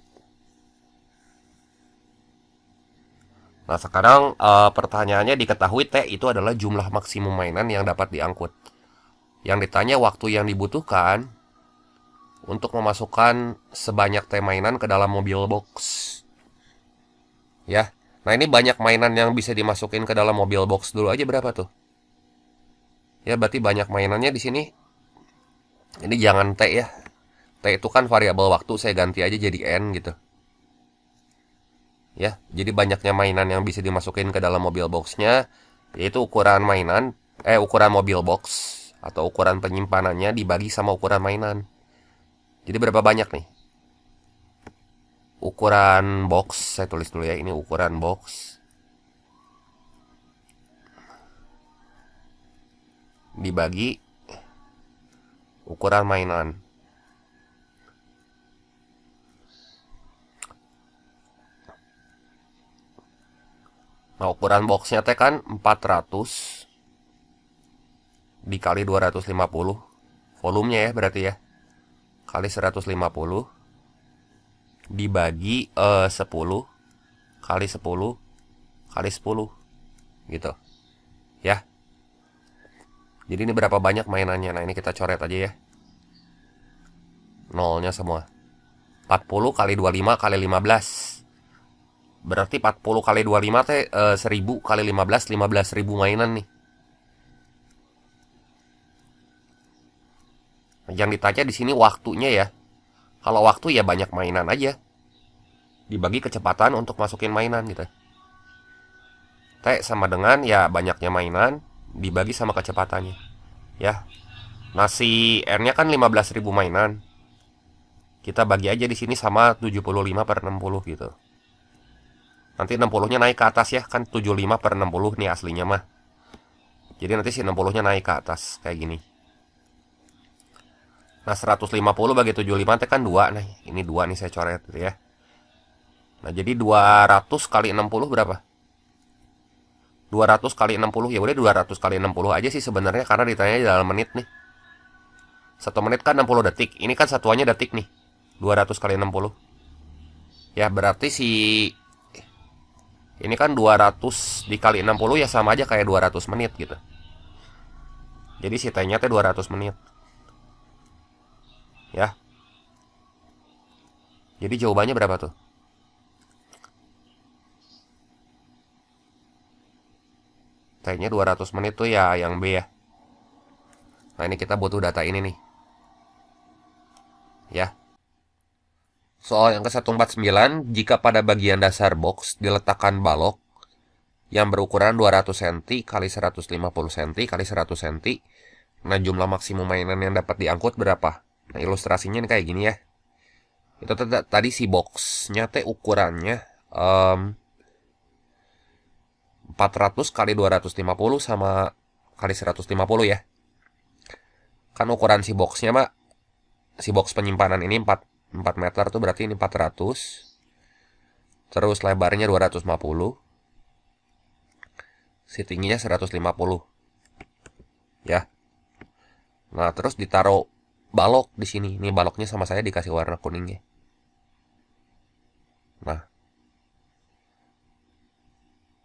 Nah sekarang pertanyaannya diketahui T itu adalah jumlah maksimum mainan yang dapat diangkut. Yang ditanya waktu yang dibutuhkan untuk memasukkan sebanyak T mainan ke dalam mobil box. Ya. Nah ini banyak mainan yang bisa dimasukin ke dalam mobil box dulu aja berapa tuh? Ya berarti banyak mainannya di sini. Ini jangan T ya. T itu kan variabel waktu, saya ganti aja jadi N gitu. Ya, jadi banyaknya mainan yang bisa dimasukin ke dalam mobil boxnya yaitu ukuran mainan, ukuran mobil box atau ukuran penyimpanannya dibagi sama ukuran mainan. Jadi berapa banyak nih? Ukuran box, saya tulis dulu ya, ini ukuran box. Dibagi ukuran mainan. Nah, ukuran boxnya teh kan 400 dikali 250. Volumenya ya berarti ya. Kali 150 dibagi 10 kali 10 kali 10 gitu. Ya. Jadi ini berapa banyak mainannya? Nah, ini kita coret aja ya. Nolnya semua. 40 kali 25 kali 15. Berarti 40 kali 25 teh 1000 kali 15 15.000 mainan nih. Yang ditanya di sini waktunya ya. Kalau waktu ya banyak mainan aja. dibagi kecepatan untuk masukin mainan gitu. T sama dengan ya banyaknya mainan dibagi sama kecepatannya. Ya. Nah, si R-nya kan 15.000 mainan. Kita bagi aja di sini sama 75/60 gitu. Nanti 60-nya naik ke atas ya, kan 75/60 nih aslinya mah. Jadi nanti si 60-nya naik ke atas kayak gini. Nah, 150 bagi 75 itu kan 2 nih. Ini 2 nih saya coret gitu ya. Nah, jadi 200 kali 60 berapa? 200 kali 60 ya udah 200 kali 60 aja sih sebenarnya karena ditanya di dalam menit nih. 1 menit kan 60 detik. Ini kan satuannya detik nih. 200 kali 60. Ya berarti si ini kan 200 dikali 60 ya sama aja kayak 200 menit gitu. Jadi si T-nya teh 200 menit. Ya. Jadi jawabannya berapa tuh? T-nya 200 menit tuh ya yang B ya. Nah, ini kita butuh data ini nih. Ya. Soal yang ke-149, jika pada bagian dasar box diletakkan balok yang berukuran 200 cm kali 150 cm kali 100 cm, nah jumlah maksimum mainan yang dapat diangkut berapa? Nah, ilustrasinya ini kayak gini ya. Itu tadi si boxnya teh ukurannya 400 kali 250 sama kali 150 ya. Kan ukuran si boxnya mah, si box penyimpanan ini 4 meter tuh berarti ini 400. Terus lebarnya 250. Si tingginya 150. Ya. Nah, terus ditaruh balok di sini. Ini baloknya sama saya dikasih warna kuningnya. Nah,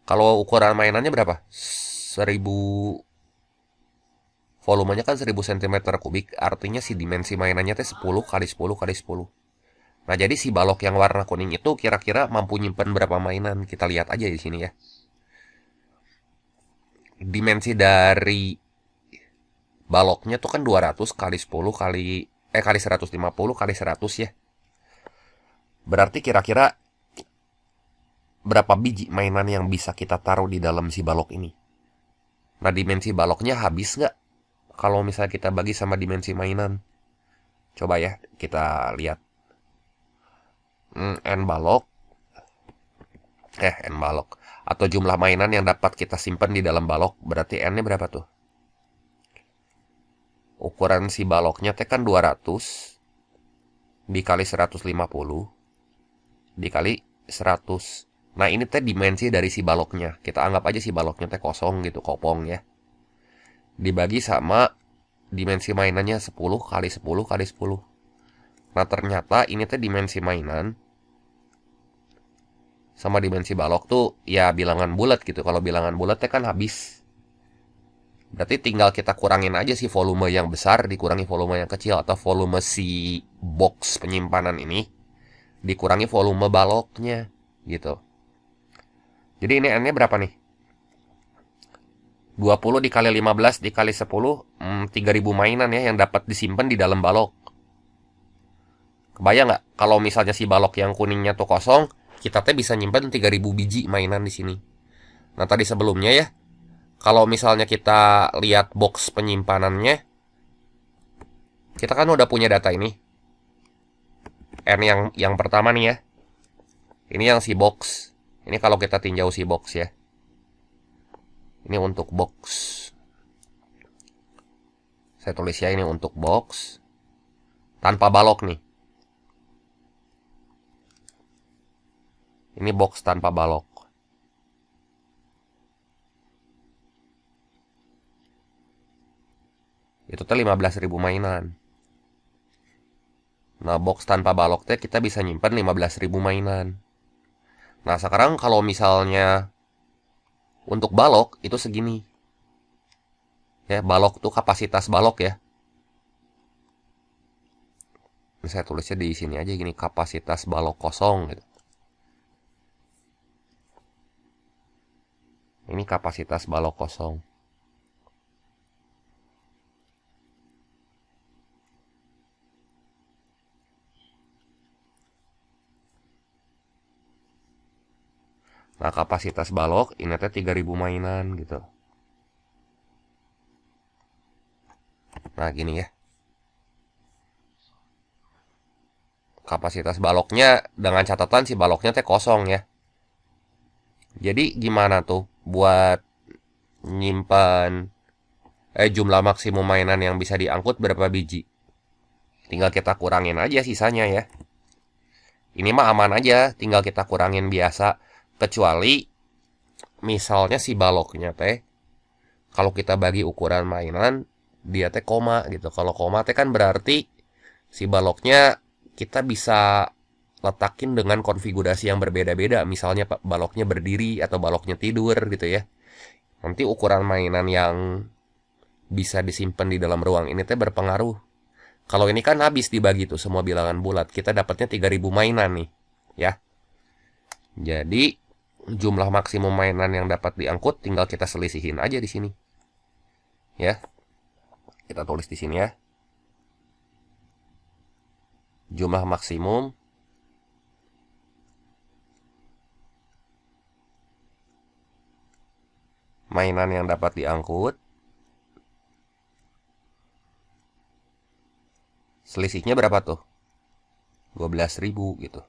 kalau ukuran mainannya berapa? 1000, volumenya kan 1000 cm kubik, artinya si dimensi mainannya teh 10 kali 10 kali 10. Nah, jadi si balok yang warna kuning itu kira-kira mampu nyimpen berapa mainan? Kita lihat aja di sini ya. Dimensi dari baloknya tuh kan 200 kali 10 kali 150 kali 100 ya. Berarti kira-kira berapa biji mainan yang bisa kita taruh di dalam si balok ini? Nah, dimensi baloknya habis nggak kalau misalnya kita bagi sama dimensi mainan? Coba ya, kita lihat. N balok. N balok. Atau jumlah mainan yang dapat kita simpan di dalam balok. Berarti N-nya berapa tuh? Ukuran si baloknya teh kan 200 dikali 150 dikali 100. Nah, ini teh dimensi dari si baloknya. Kita anggap aja si baloknya teh kosong gitu, kopong ya. Dibagi sama dimensi mainannya 10 kali 10 kali 10. Nah, ternyata ini teh dimensi mainan sama dimensi balok tuh ya bilangan bulat gitu. Kalau bilangan bulat teh kan habis. Berarti tinggal kita kurangin aja si volume yang besar dikurangi volume yang kecil, atau volume si box penyimpanan ini dikurangi volume baloknya gitu. Jadi ini N-nya berapa nih? 20 dikali 15 dikali 10, 3000 mainan ya yang dapat disimpan di dalam balok. Kebayang nggak kalau misalnya si balok yang kuningnya tuh kosong, kita teh bisa nyimpan 3000 biji mainan di sini. Nah, tadi sebelumnya ya, kalau misalnya kita lihat box penyimpanannya, kita kan udah punya data ini. N yang pertama nih ya. Ini yang si box. Ini kalau kita tinjau si box ya. Ini untuk box. Saya tulis ya, ini untuk box tanpa balok nih. Ini box tanpa balok. Itu tuh 15.000 mainan. Nah, box tanpa balok teh kita bisa nyimpan 15.000 mainan. Nah, sekarang kalau misalnya untuk balok itu segini. Ya, balok tuh kapasitas balok ya. Ini saya tulisnya di sini aja gini, kapasitas balok kosong gitu. Ini kapasitas balok kosong. Nah, kapasitas balok ini teh 3000 mainan gitu. Nah, gini ya. Kapasitas baloknya dengan catatan si baloknya teh kosong ya. Jadi gimana tuh buat nyimpan jumlah maksimum mainan yang bisa diangkut berapa biji? Tinggal kita kurangin aja sisanya ya. Ini mah aman aja, tinggal kita kurangin biasa. Kecuali misalnya si baloknya teh kalau kita bagi ukuran mainan dia teh koma gitu. Kalau koma teh kan berarti si baloknya kita bisa letakin dengan konfigurasi yang berbeda-beda. Misalnya baloknya berdiri atau baloknya tidur gitu ya. Nanti ukuran mainan yang bisa disimpan di dalam ruang ini teh berpengaruh. Kalau ini kan habis dibagi tuh semua bilangan bulat, kita dapatnya 3000 mainan nih, ya. Jadi jumlah maksimum mainan yang dapat diangkut tinggal kita selisihin aja di sini. Ya. Kita tulis di sini ya. Jumlah maksimum mainan yang dapat diangkut. Selisihnya berapa tuh? 12.000 gitu.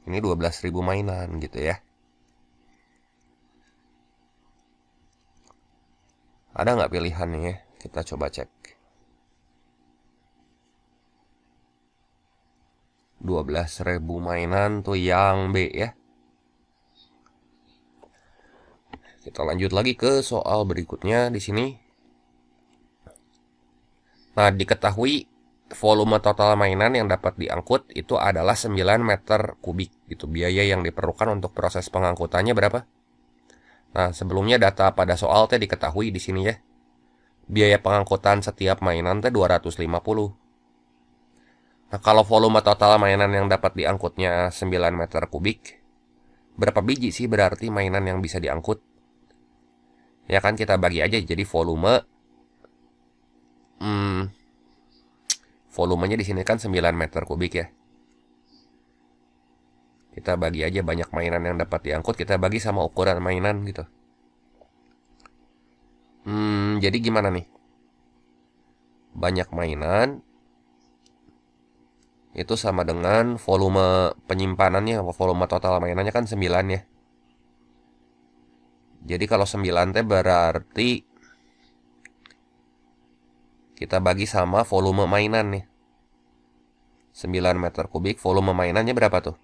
Ini 12.000 mainan gitu ya. Ada nggak pilihannya ya? Kita coba cek. 12.000 mainan tuh yang B ya. Kita lanjut lagi ke soal berikutnya di sini. Nah, diketahui volume total mainan yang dapat diangkut itu adalah 9 meter kubik gitu. Biaya yang diperlukan untuk proses pengangkutannya berapa? Nah, sebelumnya data pada soal teh diketahui di sini ya. Biaya pengangkutan setiap mainan teh 250. Nah, kalau volume total mainan yang dapat diangkutnya 9 meter kubik, berapa biji sih berarti mainan yang bisa diangkut? Ya kan kita bagi aja jadi volumenya di sini kan 9 meter kubik ya. Kita bagi aja banyak mainan yang dapat diangkut, kita bagi sama ukuran mainan gitu. Jadi gimana nih? Banyak mainan itu sama dengan volume penyimpanannya, volume total mainannya kan 9 ya. Jadi kalau 9 teh berarti kita bagi sama volume mainan nih. 9 meter kubik, volume mainannya berapa tuh?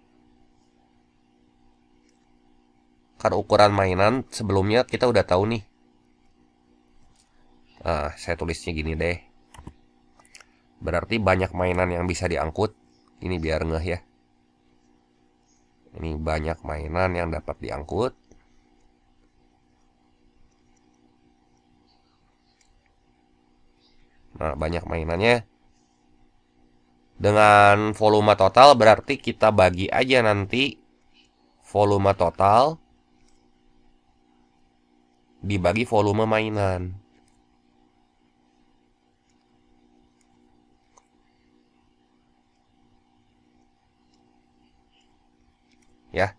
Kan ukuran mainan sebelumnya kita udah tahu nih. Saya tulisnya gini deh. Berarti banyak mainan yang bisa diangkut. Ini biar ngeh ya. Ini banyak mainan yang dapat diangkut. Nah, banyak mainannya. Dengan volume total berarti kita bagi aja nanti volume total dibagi volume mainan. Ya.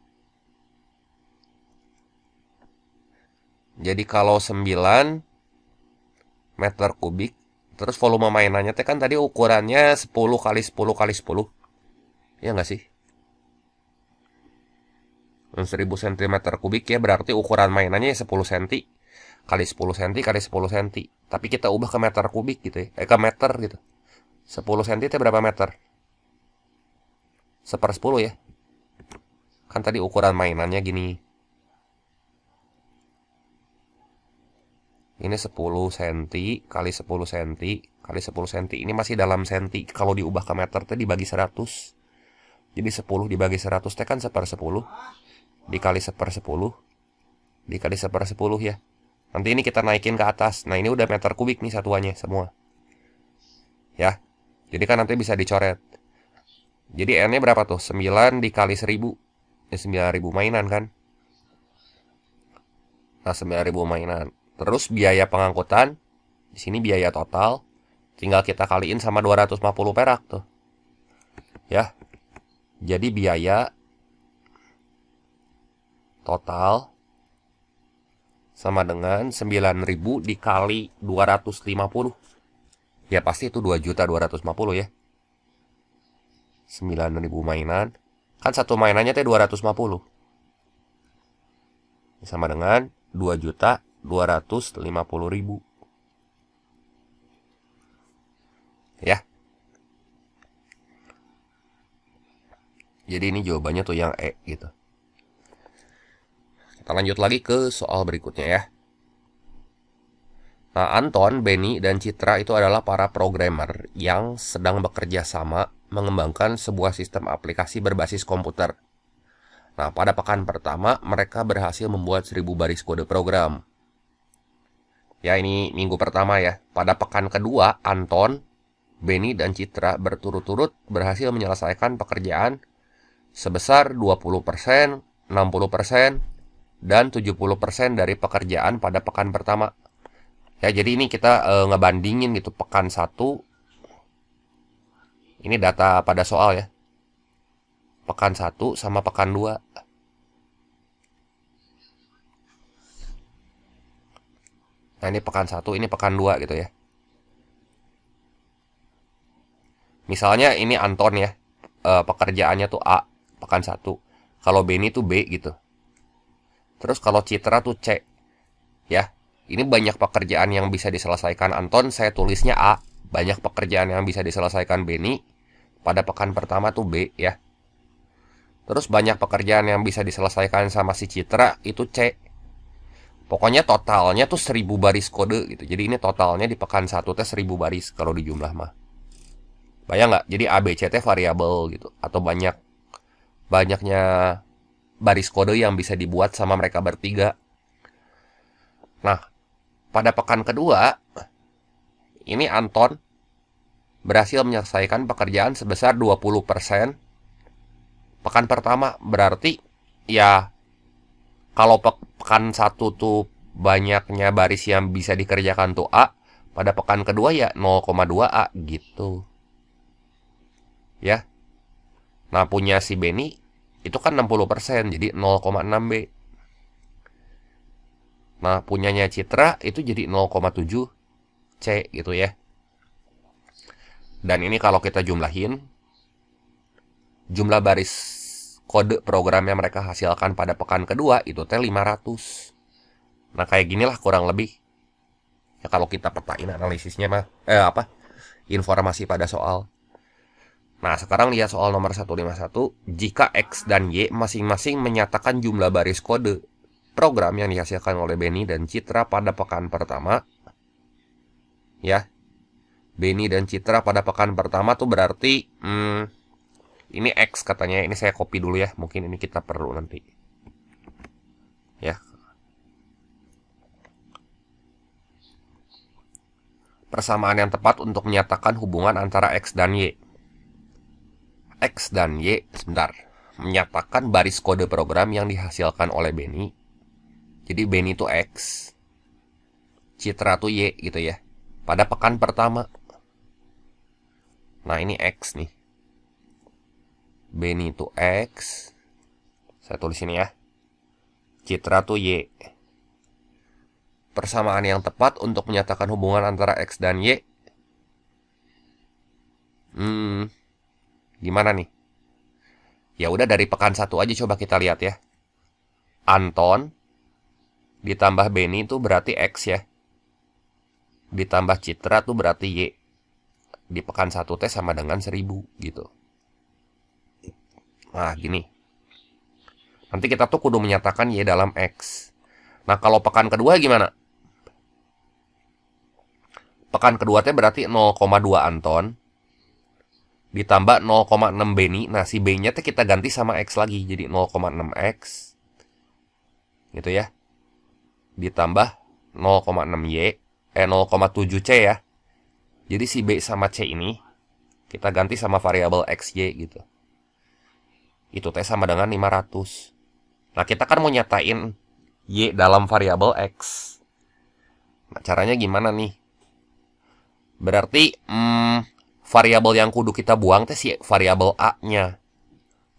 Jadi kalau 9 meter kubik, terus volume mainannya teh kan tadi ukurannya 10 kali 10 kali 10. Ya nggak sih? 1000 cm kubik ya berarti ukuran mainannya 10 cm kali 10 cm kali 10 cm. Tapi kita ubah ke meter kubik gitu ya. Ke meter gitu. 10 cm itu berapa meter? 1/10 ya. Kan tadi ukuran mainannya gini. Ini 10 cm kali 10 cm kali 10 cm. Ini masih dalam senti. Kalau diubah ke meter teh dibagi 100. Jadi 10 dibagi 100 teh kan 1/10. Dikali 1/10. Dikali 1/10 ya. Nanti ini kita naikin ke atas. Nah ini udah meter kubik nih satuannya semua. Ya. Jadi kan nanti bisa dicoret. Jadi N-nya berapa tuh? 9 dikali 1000. Ya 9.000 mainan kan. Nah 9.000 mainan. Terus biaya pengangkutan. Di sini biaya total. Tinggal kita kaliin sama 250 perak tuh. Ya. Jadi biaya total sama dengan 9.000 dikali 250. Ya pasti itu 2.250.000 ya. 9.000 mainan. Kan satu mainannya teh 250. Sama dengan 2.250.000. Ya. Jadi ini jawabannya tuh yang E gitu. Kita lanjut lagi ke soal berikutnya ya. Nah, Anton, Benny, dan Citra itu adalah para programmer yang sedang bekerja sama mengembangkan sebuah sistem aplikasi berbasis komputer. Nah, pada pekan pertama, mereka berhasil membuat 1.000 baris kode program. Ya, ini minggu pertama ya. Pada pekan kedua, Anton, Benny, dan Citra berturut-turut berhasil menyelesaikan pekerjaan sebesar 20%, 60%, dan 70% dari pekerjaan pada pekan pertama. Ya, jadi ini kita ngebandingin gitu pekan 1. Ini data pada soal ya. Pekan 1 sama pekan 2. Nah, ini pekan 1, ini pekan 2 gitu ya. Misalnya ini Anton ya. Pekerjaannya tuh A, pekan 1. Kalau Benny tuh B gitu. Terus kalau Citra tuh C. Ya. Ini banyak pekerjaan yang bisa diselesaikan Anton, saya tulisnya A. Banyak pekerjaan yang bisa diselesaikan Benny, pada pekan pertama tuh B ya. Terus banyak pekerjaan yang bisa diselesaikan sama si Citra, itu C. Pokoknya totalnya tuh 1.000 baris kode gitu. Jadi ini totalnya di pekan 1 teh 1.000 baris kalau di jumlah mah. Bayang nggak? Jadi A, B, C teh variabel gitu. Atau banyaknya baris kode yang bisa dibuat sama mereka bertiga. Nah, pada pekan kedua, ini Anton berhasil menyelesaikan pekerjaan sebesar 20%. Pekan pertama berarti ya kalau pekan 1 tuh banyaknya baris yang bisa dikerjakan tuh A, pada pekan kedua ya 0,2 A gitu. Ya. Nah, punya si Benny itu kan 60%, jadi 0,6 B. Nah, punyanya Citra itu jadi 0,7 C gitu ya. Dan ini kalau kita jumlahin, jumlah baris kode program yang mereka hasilkan pada pekan kedua itu teh 500. Nah, kayak ginilah kurang lebih. Ya kalau kita petain analisisnya mah informasi pada soal. Nah, sekarang lihat soal nomor 151. Jika X dan Y masing-masing menyatakan jumlah baris kode program yang dihasilkan oleh Benny dan Citra pada pekan pertama. Ya. Benny dan Citra pada pekan pertama tuh berarti ini X katanya. Ini saya copy dulu ya. Mungkin ini kita perlu nanti. Ya. Persamaan yang tepat untuk menyatakan hubungan antara X dan Y. X dan Y, sebentar. Menyatakan baris kode program yang dihasilkan oleh Benny. Jadi Benny itu X, Citra tuh Y gitu ya. Pada pekan pertama. Nah, ini X nih. Benny itu X. Saya tulis ini ya. Citra tuh Y. Persamaan yang tepat untuk menyatakan hubungan antara X dan Y. Gimana nih? Ya udah dari pekan 1 aja coba kita lihat ya. Anton ditambah Benny itu berarti X ya. Ditambah Citra tuh berarti Y. Di pekan 1 teh sama dengan 1.000 gitu. Nah, gini. Nanti kita tuh kudu menyatakan Y dalam X. Nah, kalau pekan kedua gimana? Pekan kedua teh berarti 0,2 Anton ditambah 0,6 Benny. Nah, si B-nya teh kita ganti sama X lagi. Jadi 0,6X. Gitu ya. Ditambah 0,6 Y. 0,7 C ya. Jadi si B sama C ini kita ganti sama variabel XY gitu. Itu teh sama dengan 500. Nah, kita kan mau nyatain Y dalam variabel X. Nah, caranya gimana nih? Berarti variabel yang kudu kita buang teh si variabel A-nya.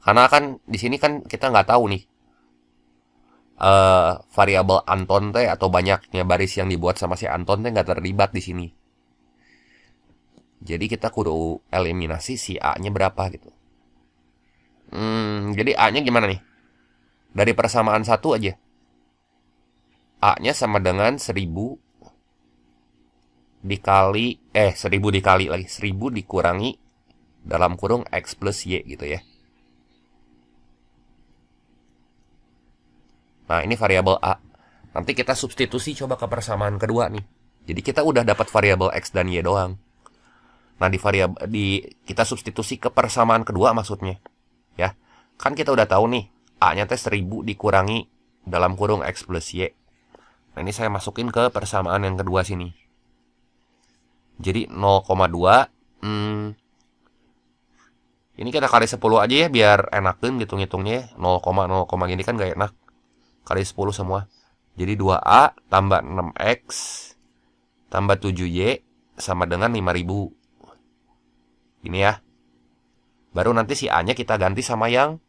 Karena kan di sini kan kita nggak tahu nih variabel Anton teh atau banyaknya baris yang dibuat sama si Anton teh nggak terlibat di sini. Jadi kita kudu eliminasi si A-nya berapa gitu. Jadi A-nya gimana nih? Dari persamaan satu aja. A-nya sama dengan 1000 dikali 1000 dikali lagi 1000 dikurangi dalam kurung X plus Y gitu ya. Nah, ini variabel A. Nanti kita substitusi coba ke persamaan kedua nih. Jadi kita udah dapat variabel X dan Y doang. Nah, kita substitusi ke persamaan kedua maksudnya. Ya. Kan kita udah tahu nih, A-nya teh 1000 dikurangi dalam kurung X plus Y. Nah, ini saya masukin ke persamaan yang kedua sini. Jadi 0,2 ini kita kali 10 aja ya biar enakin gitu ngitungnya. 0,0, gini kan gak enak. Kali 10 semua. Jadi 2A tambah 6X tambah 7Y sama dengan 5000. Ini ya. Baru nanti si A-nya kita ganti sama yang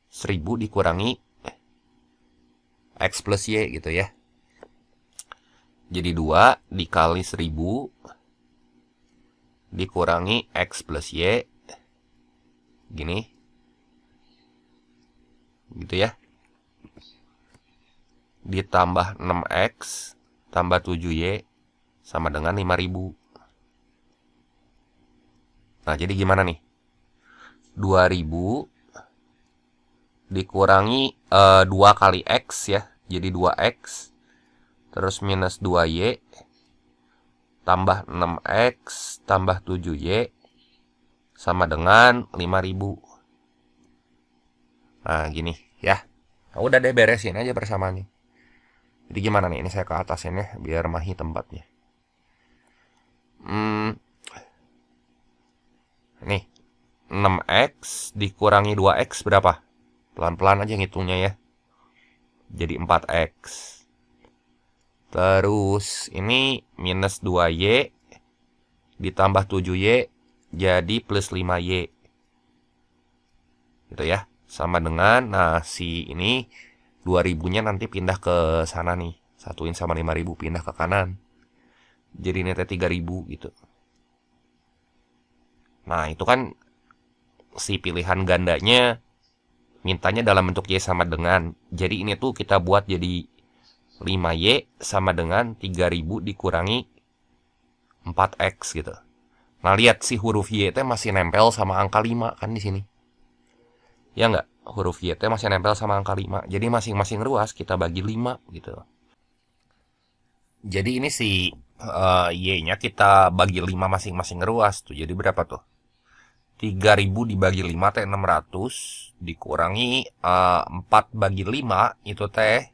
1000 dikurangi X plus Y gitu ya. Jadi 2 dikali 1000 dikurangi X plus Y. Gini. Gitu ya. Ditambah 6X tambah 7Y sama dengan 5000. Nah, jadi gimana nih? 2000 dikurangi 2 kali X ya. Jadi 2X. Terus minus 2Y. Tambah 6X tambah 7Y. Sama dengan 5000. Nah, gini ya. Nah, udah deh beresin aja persamaannya. Jadi gimana nih? Ini saya ke atasin ya. Biar mahi tempatnya. Nih. 6X dikurangi 2X berapa? Pelan-pelan aja ngitungnya ya. Jadi 4X. Terus ini minus 2Y ditambah 7Y jadi plus 5Y. Gitu ya. Sama dengan, nah si ini 2000-nya nanti pindah ke sana nih. Satuin sama 5000 pindah ke kanan. Jadi ini 3000 gitu. Nah, itu kan si pilihan gandanya mintanya dalam bentuk Y sama dengan. Jadi ini tuh kita buat jadi 5Y sama dengan 3000 dikurangi 4X gitu. Nah, lihat si huruf Y itu masih nempel sama angka 5 kan di sini. Ya enggak? Huruf Y itu masih nempel sama angka 5. Jadi masing-masing ruas kita bagi 5 gitu. Jadi ini si Y-nya kita bagi 5 masing-masing ruas tuh. Jadi berapa tuh? 3000 dibagi 5 teh 600 dikurangi 4 bagi 5 itu teh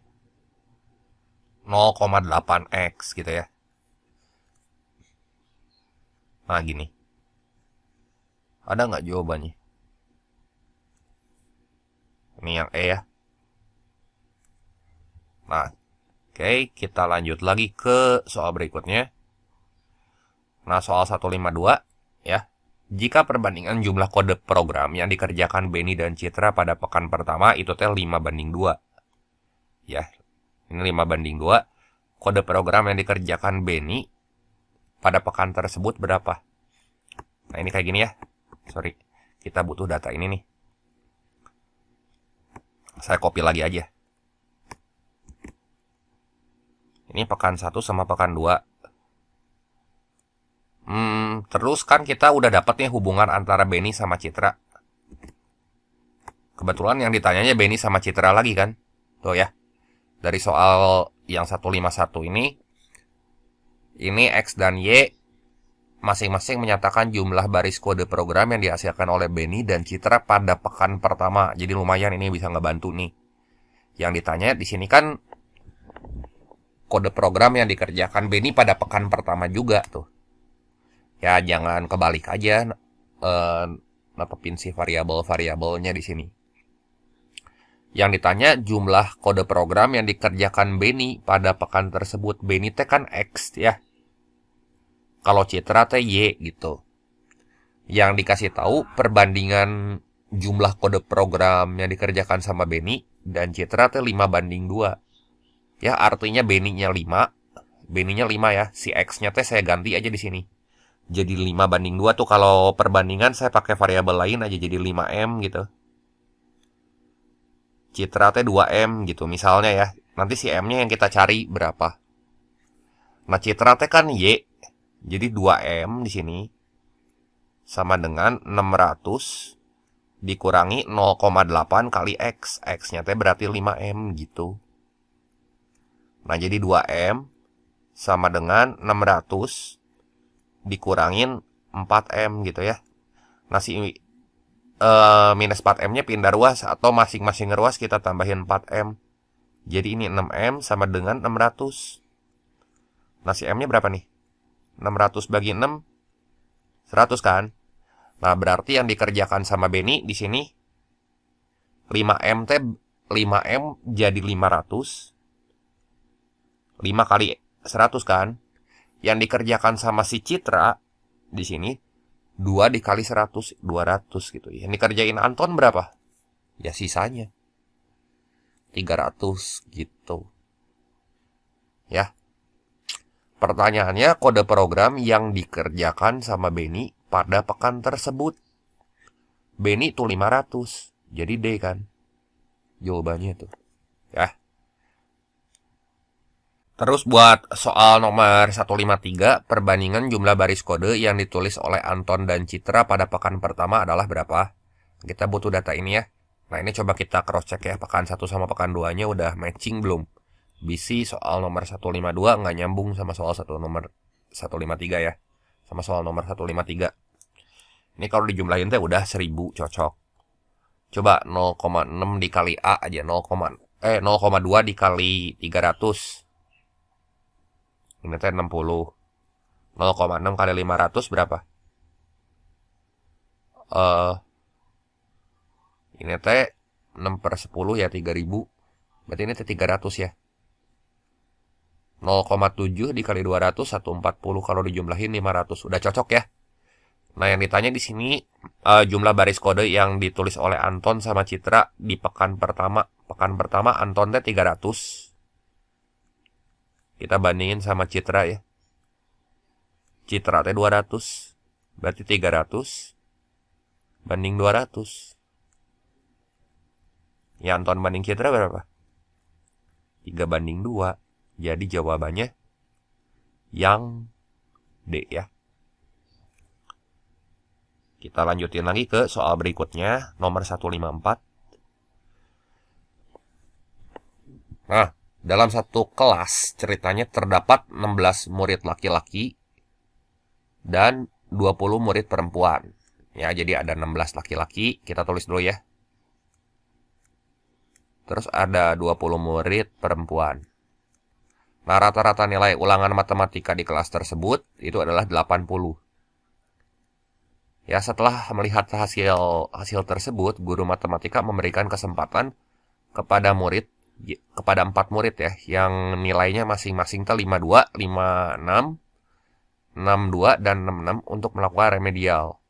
0,8X gitu ya. Nah, gini. Ada nggak jawabannya? Ini yang E ya. Nah, oke, kita lanjut lagi ke soal berikutnya. Nah, soal 152 ya. Jika perbandingan jumlah kode program yang dikerjakan Benny dan Citra pada pekan pertama itu teh 5:2. Ya, ini 5:2. Kode program yang dikerjakan Benny pada pekan tersebut berapa? Nah, ini kayak gini ya. Sorry, kita butuh data ini nih. Saya copy lagi aja. Ini pekan 1 sama pekan 2. Terus kan kita udah dapet nih hubungan antara Benny sama Citra. Kebetulan yang ditanyanya Benny sama Citra lagi kan. Tuh ya. Dari soal yang 151 ini X dan Y masing-masing menyatakan jumlah baris kode program yang dihasilkan oleh Benny dan Citra pada pekan pertama. Jadi lumayan ini bisa ngebantu nih. Yang ditanya di sini kan kode program yang dikerjakan Benny pada pekan pertama juga tuh. Ya jangan kebalik aja netepin si variabel-variabelnya di sini. Yang ditanya jumlah kode program yang dikerjakan Benny pada pekan tersebut. Benny teh kan X ya. Kalau Citra teh Y gitu. Yang dikasih tahu perbandingan jumlah kode program yang dikerjakan sama Benny dan Citra teh 5:2. Ya, artinya Benny-nya 5 ya. Si X-nya teh saya ganti aja di sini. Jadi 5:2 tuh kalau perbandingan saya pakai variabel lain aja jadi 5M gitu. Citra teh 2M gitu misalnya ya. Nanti si M-nya yang kita cari berapa. Nah, Citra teh kan Y. Jadi 2M di sini sama dengan 600 dikurangi 0,8 kali X. X-nya teh berarti 5M gitu. Nah, jadi 2M sama dengan 600 dikurangin 4M gitu ya. Nah, si minus 4M-nya pindah ruas atau masing-masing ruas kita tambahin 4M. Jadi ini 6M sama dengan 600. Nah, si M-nya berapa nih? 600 bagi 6, 100 kan? Nah, berarti yang dikerjakan sama Benny di sini 5M teh 5M jadi 500. 5 kali 100 kan? Yang dikerjakan sama si Citra di sini 2 dikali 100, 200 gitu. Yang dikerjain Anton berapa? Ya sisanya 300 gitu. Ya. Pertanyaannya, kode program yang dikerjakan sama Benny pada pekan tersebut. Benny tuh 500. Jadi D kan. Jawabannya tuh. Ya. Terus buat soal nomor 153, perbandingan jumlah baris kode yang ditulis oleh Anton dan Citra pada pekan pertama adalah berapa? Kita butuh data ini ya. Nah, ini coba kita cross check ya. Pekan 1 sama pekan 2-nya udah matching belum? Bisi soal nomor 152 nggak nyambung sama soal nomor 153 ya. Sama soal nomor 153. Ini kalau dijumlahin teh udah 1000 cocok. Coba 0,6 dikali A aja. 0,2 dikali 300. Ini teh 60. 0,6 kali 500 berapa? Ini teh 6/10 ya 3000. Berarti ini teh 300 ya. 0,7 dikali 200 140 kalau dijumlahin 500. Udah cocok ya. Nah, yang ditanya di sini jumlah baris kode yang ditulis oleh Anton sama Citra di pekan pertama. Pekan pertama Anton teh 300. Kita bandingin sama Citra ya. Citra teh 200. Berarti 300 banding 200. Ya, Anton banding Citra berapa? 3/2. Jadi jawabannya yang D ya. Kita lanjutin lagi ke soal berikutnya, nomor 154. Nah, dalam satu kelas ceritanya terdapat 16 murid laki-laki dan 20 murid perempuan. Ya, jadi ada 16 laki-laki, kita tulis dulu ya. Terus ada 20 murid perempuan. Nah, rata-rata nilai ulangan matematika di kelas tersebut itu adalah 80. Ya, setelah melihat hasil tersebut, guru matematika memberikan kesempatan kepada 4 murid ya, yang nilainya masing-masing 52, 56, 62, dan 66 untuk melakukan remedial.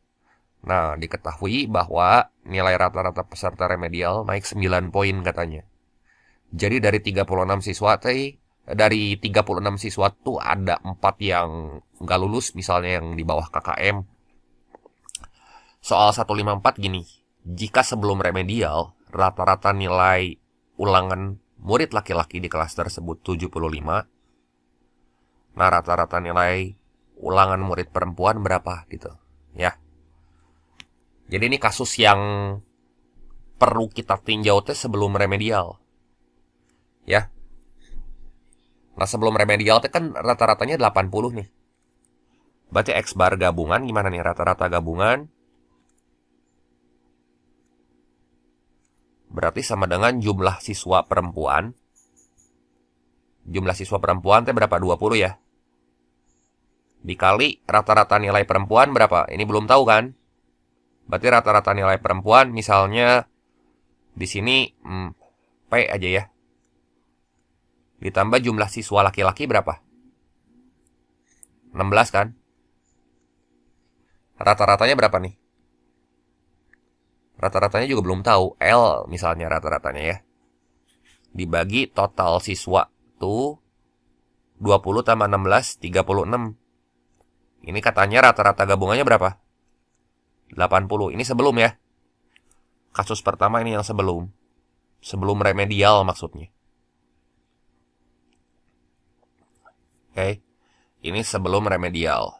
Nah, diketahui bahwa nilai rata-rata peserta remedial naik 9 poin katanya. Jadi dari 36 siswa tuh ada 4 yang nggak lulus, misalnya yang di bawah KKM. Soal 154 gini, jika sebelum remedial, rata-rata nilai ulangan murid laki-laki di kelas tersebut 75, nah rata-rata nilai ulangan murid perempuan berapa gitu, ya. Jadi ini kasus yang perlu kita tinjau teh sebelum remedial, ya. Nah, sebelum remedial teh kan rata-ratanya 80 nih. Berarti X bar gabungan gimana nih? Rata-rata gabungan berarti sama dengan jumlah siswa perempuan. Jumlah siswa perempuan teh berapa? 20 ya. Dikali rata-rata nilai perempuan berapa? Ini belum tahu kan? Berarti rata-rata nilai perempuan misalnya di sini P aja ya. Ditambah jumlah siswa laki-laki berapa? 16 kan? Rata-ratanya berapa nih? Rata-ratanya juga belum tahu. L misalnya rata-ratanya ya. Dibagi total siswa tuh 20 tambah 16, 36. Ini katanya rata-rata gabungannya berapa? 80. Ini sebelum ya. Kasus pertama ini yang sebelum. Sebelum remedial maksudnya. Oke. Ini sebelum remedial.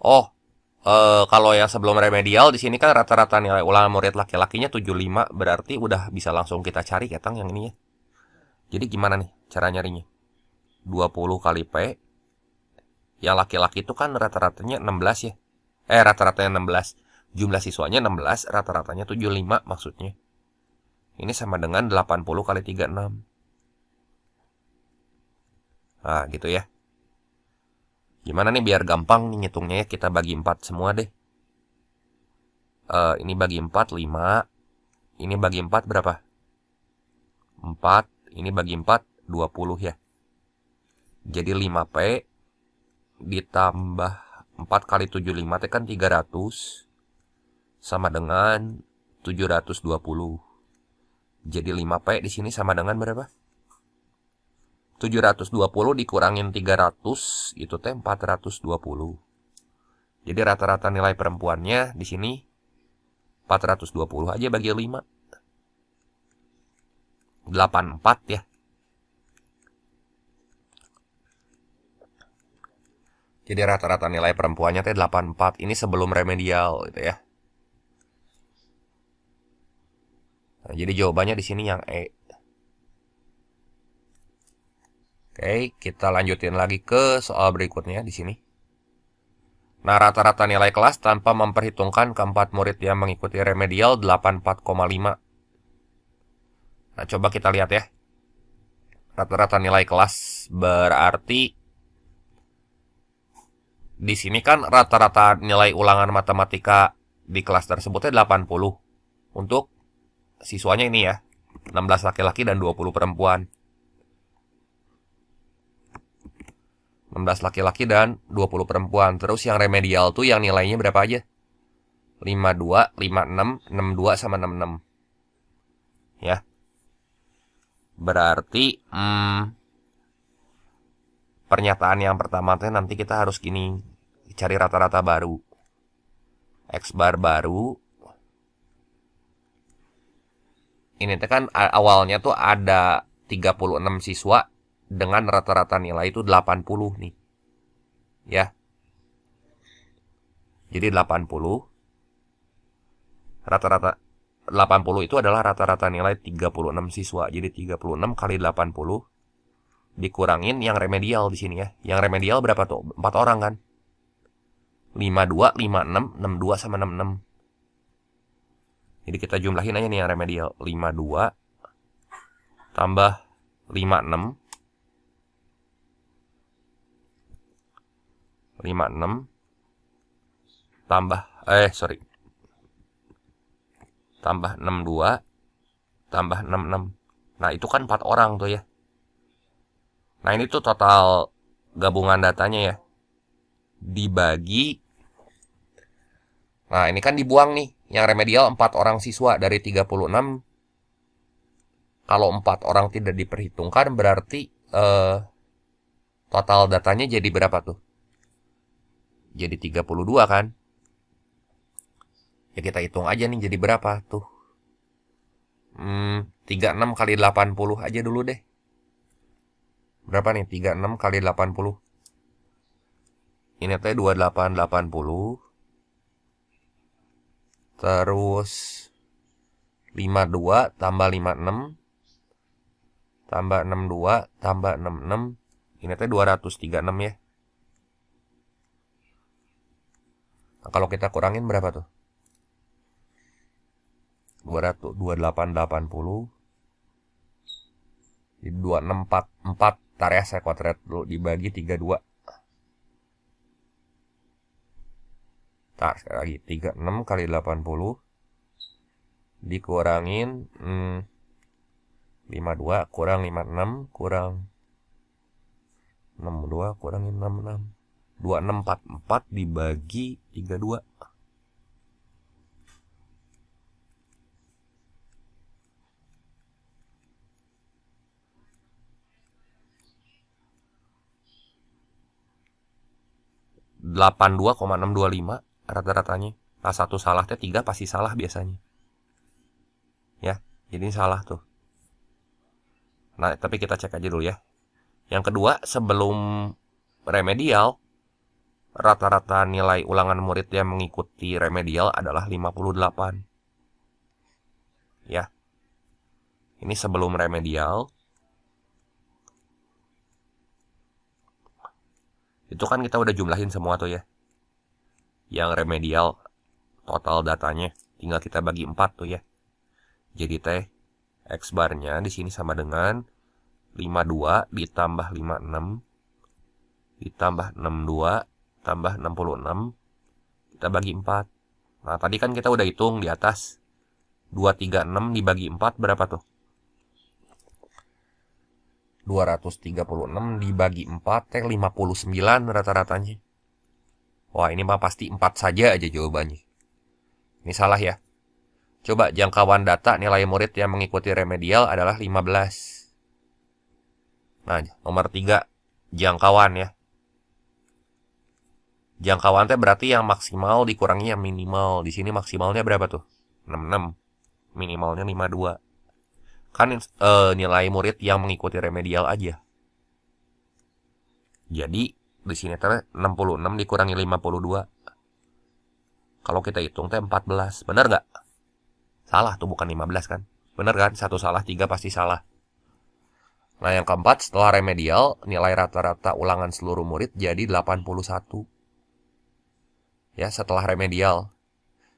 Oh, kalau yang sebelum remedial di sini kan rata-rata nilai ulangan murid laki-lakinya 75, berarti udah bisa langsung kita cari ketang yang ini ya. Jadi gimana nih cara nyarinya? 20 kali P. Yang laki-laki itu kan rata-ratanya 16 ya. Rata-ratanya 16. Jumlah siswanya 16, rata-ratanya 75 maksudnya. Ini sama dengan 80 kali 36. Nah, gitu ya. Gimana nih biar gampang nih ngitungnya ya, kita bagi 4 semua deh. Ini bagi 4, 5. Ini bagi 4 berapa? 4. Ini bagi 4, 20 ya. Jadi 5P ditambah 4 kali 75 itu kan 300. Sama dengan 720. Jadi 5P di sini sama dengan berapa? 720 dikurangin 300 itu teh 420. Jadi rata-rata nilai perempuannya di sini 420 aja bagi 5. 84 ya. Jadi rata-rata nilai perempuannya teh 84. Ini sebelum remedial gitu ya. Nah, jadi jawabannya di sini yang E. Oke, kita lanjutin lagi ke soal berikutnya di sini. Nah, rata-rata nilai kelas tanpa memperhitungkan keempat murid yang mengikuti remedial 84,5. Nah, coba kita lihat ya. Rata-rata nilai kelas berarti di sini kan rata-rata nilai ulangan matematika di kelas tersebutnya 80. Untuk siswanya ini ya, 16 laki-laki dan 20 perempuan. 16 laki-laki dan 20 perempuan. Terus yang remedial tuh yang nilainya berapa aja? 52, 56, 62 sama 66. Ya. Berarti pernyataan yang pertama teh nanti kita harus gini, cari rata-rata baru. X bar baru. Ini teh kan awalnya tuh ada 36 siswa dengan rata-rata nilai itu 80 nih. Ya. Jadi 80 rata-rata 80 itu adalah rata-rata nilai 36 siswa. Jadi 36 kali 80 dikurangin yang remedial di sini ya. Yang remedial berapa tuh? 4 orang kan? 52, 56, 62 sama 66. Jadi kita jumlahin aja nih yang remedial. 52 tambah 56. 56 tambah tambah 62 tambah 66. Nah, itu kan 4 orang tuh ya. Nah, ini tuh total gabungan datanya ya. Dibagi. Nah, ini kan dibuang nih. Yang remedial 4 orang siswa dari 36. Kalau 4 orang tidak diperhitungkan berarti total datanya jadi berapa tuh? Jadi 32 kan? Ya kita hitung aja nih jadi berapa tuh. 36 kali 80 aja dulu deh. Berapa nih? 36 kali 80. Ini teh 2880. Terus 52 tambah 56 tambah 62 tambah 66. Ini teh 236 ya. Nah, kalau kita kurangin berapa tuh? 2880 jadi 2644. Tar ya, saya kuadrat dulu, dibagi 32. Tar sekali lagi, 36 kali 80 dikurangin 52 kurang 56 kurang 62 kurang 66. 2644 dibagi 32. ...82,625 rata-ratanya. Nah, satu salah teh 3 pasti salah biasanya. Ya, jadi salah tuh. Nah, tapi kita cek aja dulu ya. Yang kedua, sebelum remedial, rata-rata nilai ulangan murid yang mengikuti remedial adalah 58. Ya. Ini sebelum remedial. Itu kan kita udah jumlahin semua tuh ya. Yang remedial total datanya tinggal kita bagi 4 tuh ya. Jadi teh X barnya di sini sama dengan 52 ditambah 56 ditambah 62 tambah 66 kita bagi 4. Nah, tadi kan kita udah hitung di atas. 236 dibagi 4 berapa tuh? 236 dibagi 4 teh 59 rata-ratanya. Wah, ini mah pasti 4 saja aja jawabannya. Ini salah ya. Coba jangkauan data nilai murid yang mengikuti remedial adalah 15. Nah, nomor 3 jangkauan ya. Jangkauan teh berarti yang maksimal dikurangi yang minimal. Di sini maksimalnya berapa tuh? 66. Minimalnya 52. Kan nilai murid yang mengikuti remedial aja. Jadi di sini teh 66 dikurangi 52. Kalau kita hitung teh 14. Benar nggak? Salah tuh, bukan 15 kan? Benar kan? Satu salah 3 pasti salah. Nah, yang keempat, setelah remedial, nilai rata-rata ulangan seluruh murid jadi 81. Ya, setelah remedial.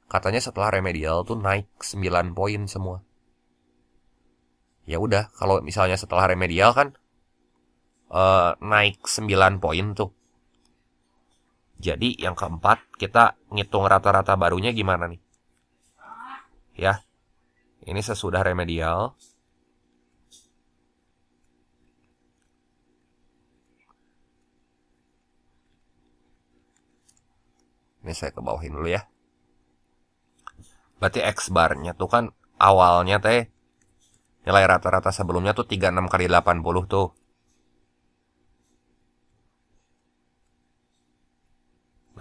Katanya setelah remedial tuh naik 9 poin semua. Ya udah, kalau misalnya setelah remedial kan naik 9 poin tuh. Jadi yang keempat, kita ngitung rata-rata barunya gimana nih? Ya, ini sesudah remedial. Ini saya ke bawahin dulu ya. Berarti X barnya tuh kan awalnya teh nilai rata-rata sebelumnya tuh 36 kali 80 tuh.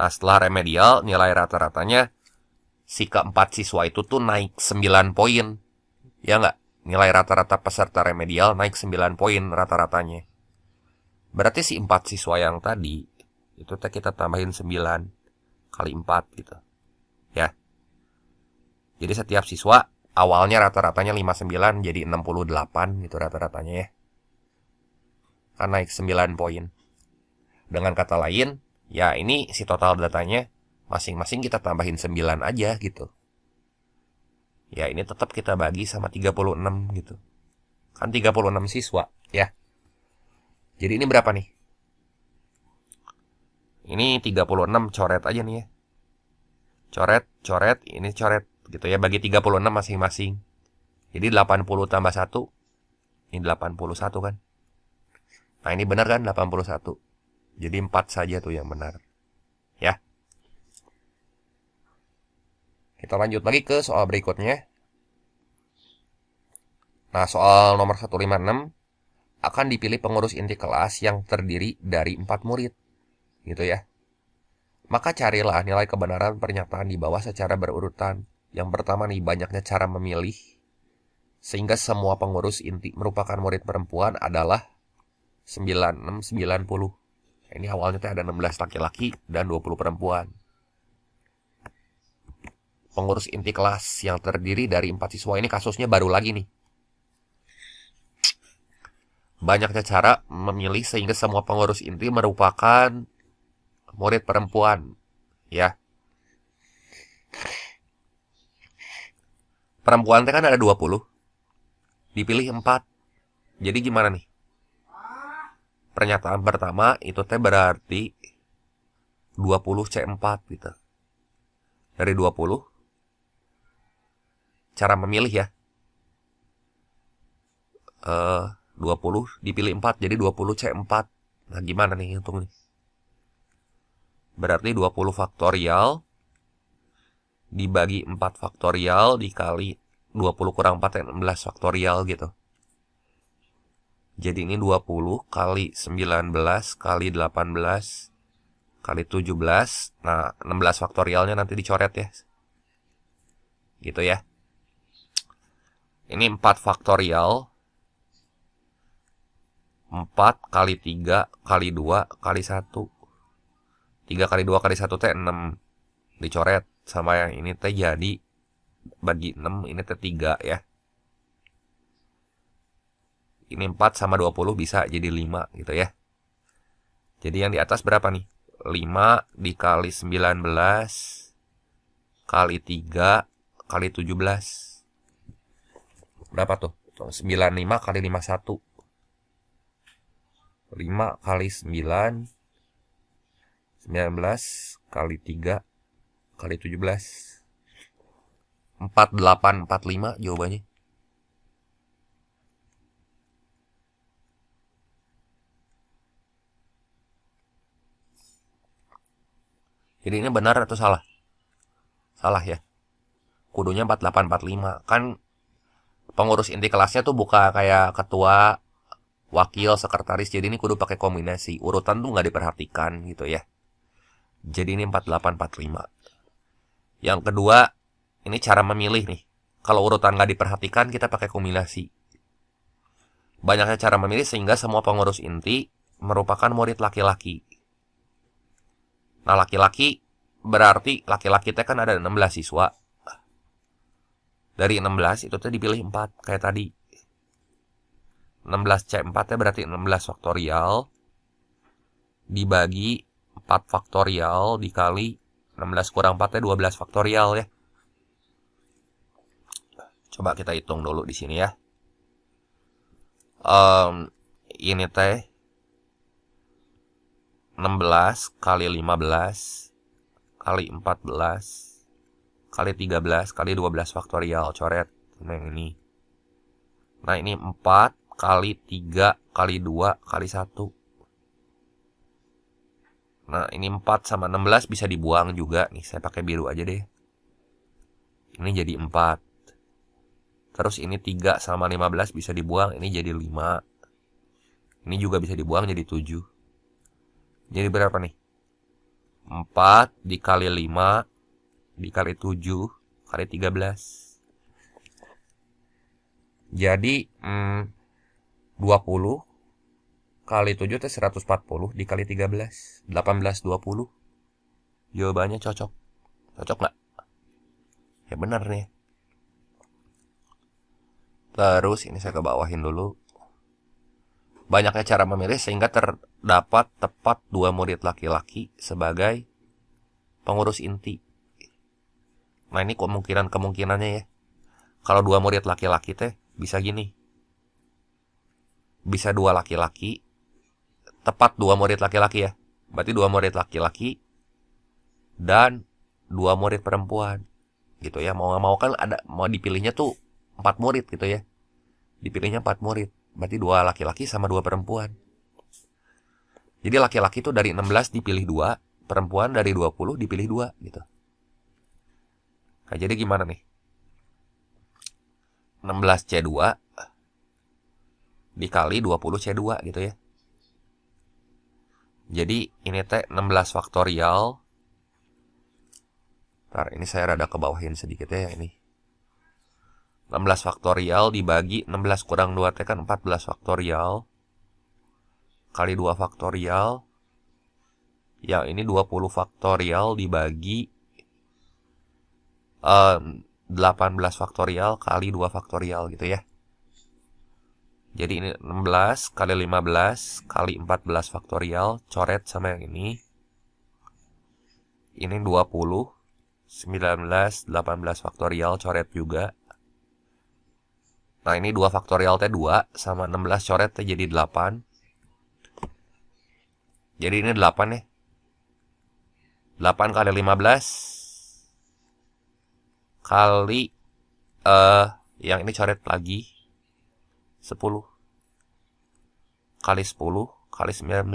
Nah, setelah remedial nilai rata-ratanya si keempat siswa itu tuh naik 9 poin. Ya nggak? Nilai rata-rata peserta remedial naik 9 poin rata-ratanya. Berarti si 4 siswa yang tadi itu kita tambahin 9 kali 4 gitu. Ya. Jadi setiap siswa awalnya rata-ratanya 59 jadi 68 gitu rata-ratanya ya. Kan naik 9 poin. Dengan kata lain, ya ini si total datanya masing-masing kita tambahin 9 aja gitu. Ya ini tetap kita bagi sama 36 gitu. Kan 36 siswa ya. Jadi ini berapa nih? Ini 36 coret aja nih ya. Coret, ini coret gitu ya, bagi 36 masing-masing. Jadi 80 tambah 1. Ini 81 kan. Nah, ini benar kan 81. Jadi 4 saja tuh yang benar. Ya. Kita lanjut lagi ke soal berikutnya. Nah, soal nomor 156 akan dipilih pengurus inti kelas yang terdiri dari 4 murid. Gitu ya. Maka carilah nilai kebenaran pernyataan di bawah secara berurutan. Yang pertama nih, banyaknya cara memilih sehingga semua pengurus inti merupakan murid perempuan adalah 96, 90. Ini awalnya ada 16 laki-laki dan 20 perempuan. Pengurus inti kelas yang terdiri dari 4 siswa ini kasusnya baru lagi nih. Banyaknya cara memilih sehingga semua pengurus inti merupakan murid perempuan. Ya. Perempuan kan ada 20. Dipilih 4. Jadi gimana nih? Pernyataan pertama itu berarti 20 C4 gitu. Dari 20 cara memilih ya. 20 dipilih 4, jadi 20C4. Nah, gimana nih hitung nih? Berarti 20 faktorial dibagi 4 faktorial dikali 20 kurang 4 16 faktorial gitu. Jadi ini 20 kali 19 kali 18 kali 17. Nah, 16 faktorialnya nanti dicoret ya. Gitu ya. Ini 4 faktorial. 4 kali 3 kali 2 kali 1. 3 kali 2 kali 1 teh 6. Dicoret sama yang ini teh jadi bagi 6, ini teh 3 ya. Ini 4 sama 20 bisa jadi 5 gitu ya. Jadi yang di atas berapa nih? 5 dikali 19 kali 3 kali 17. Berapa tuh? 95 kali 51. 5 kali 9 19 kali 3 kali 17. 4845 jawabannya. Jadi ini benar atau salah? Salah ya. Kudunya 4845. Kan pengurus inti kelasnya tuh buka kayak ketua, wakil, sekretaris. Jadi ini kudu pakai kombinasi. Urutan tuh nggak diperhatikan gitu ya. Jadi ini 4845. Yang kedua, ini cara memilih nih. Kalau urutan nggak diperhatikan, kita pakai kombinasi. Banyaknya cara memilih sehingga semua pengurus inti merupakan murid laki-laki. Nah, laki-laki berarti laki-laki teh kan ada 16 siswa. Dari 16 itu teh dipilih 4 kayak tadi. 16C4 teh berarti 16 faktorial dibagi 4 faktorial dikali 16 kurang 4 teh 12 faktorial ya. Coba kita hitung dulu di sini ya. Ini teh 16 kali 15 kali 14 kali 13 kali 12 faktorial. Coret yang ini. Nah, ini 4 kali 3 kali 2 kali 1. Nah, ini 4 sama 16 bisa dibuang juga. Nih, saya pakai biru aja deh. Ini jadi 4. Terus ini 3 sama 15 bisa dibuang. Ini jadi 5. Ini juga bisa dibuang jadi 7. Jadi berapa nih? 4 dikali 5 dikali 7 kali 13. Jadi 20 kali 7 itu 140 dikali 13. 1820. Jawabannya cocok. Cocok nggak? Ya benar nih. Terus ini saya kebawahin dulu. Banyaknya cara memilih sehingga terdapat tepat 2 murid laki-laki sebagai pengurus inti. Nah, ini kemungkinannya ya. Kalau 2 murid laki-laki teh bisa gini. Bisa 2 laki-laki, tepat 2 murid laki-laki ya. Berarti 2 murid laki-laki dan 2 murid perempuan. Gitu ya. Mau nggak mau kan mau dipilihnya tuh 4 murid gitu ya. Dipilihnya 4 murid. Berarti 2 laki-laki sama 2 perempuan. Jadi laki-laki tuh dari 16 dipilih 2, perempuan dari 20 dipilih 2 gitu. Nah, jadi gimana nih? 16C2 dikali 20C2 gitu ya. Jadi ini teh 16 faktorial. Ntar ini saya rada kebawahin sedikit ya ini. 16 faktorial dibagi 16 kurang 2 teh kan 14 faktorial. Kali 2 faktorial. Yang ini 20 faktorial dibagi 18 faktorial kali 2 faktorial gitu ya. Jadi ini 16 kali 15 kali 14 faktorial. Coret sama yang ini. Ini 20, 19, 18 faktorial. Coret juga. Nah, ini 2 faktorial teh 2 sama 16 coret teh jadi 8. Jadi ini 8 ya. 8 kali 15 kali yang ini coret lagi 10. kali 10 kali 19.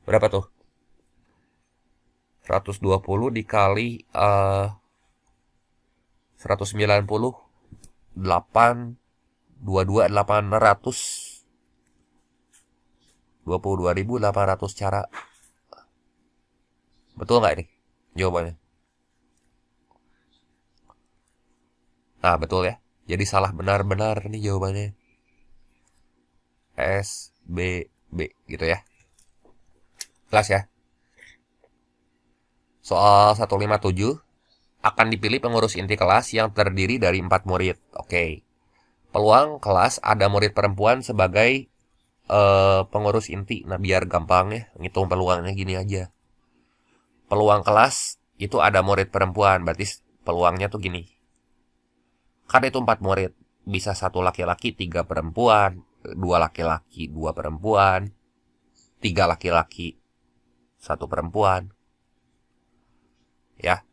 Berapa tuh? 120 dikali 190 8 22 800 22.800 cara. Betul nggak ini jawabannya? Nah, betul ya. Jadi salah benar-benar nih jawabannya. S, B, B gitu ya. Kelas ya. Soal 157. Akan dipilih pengurus inti kelas yang terdiri dari 4 murid. Oke. Peluang kelas ada murid perempuan sebagai pengurus inti. Nah, biar gampang ya. Ngitung peluangnya gini aja. Peluang kelas itu ada murid perempuan. Berarti peluangnya tuh gini. Kan itu 4 murid. Bisa 1 laki-laki, 3 perempuan. 2 laki-laki, 2 perempuan. 3 laki-laki, 1 perempuan. Ya.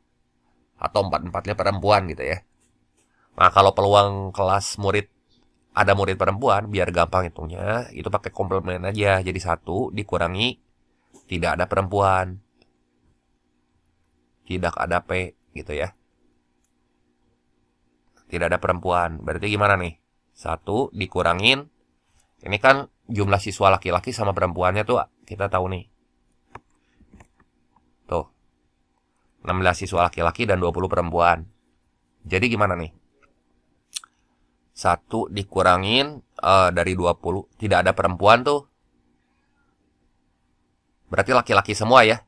Atau 4-4-nya perempuan gitu ya. Nah, kalau peluang kelas murid ada murid perempuan, biar gampang hitungnya, itu pakai komplement aja. Jadi 1 dikurangi tidak ada perempuan. Tidak ada P gitu ya. Tidak ada perempuan. Berarti gimana nih? 1 dikurangin. Ini kan jumlah siswa laki-laki sama perempuannya tuh kita tahu nih. Tuh. 16 siswa laki-laki dan 20 perempuan. Jadi gimana nih? 1 dikurangin dari 20. Tidak ada perempuan tuh. Berarti laki-laki semua ya.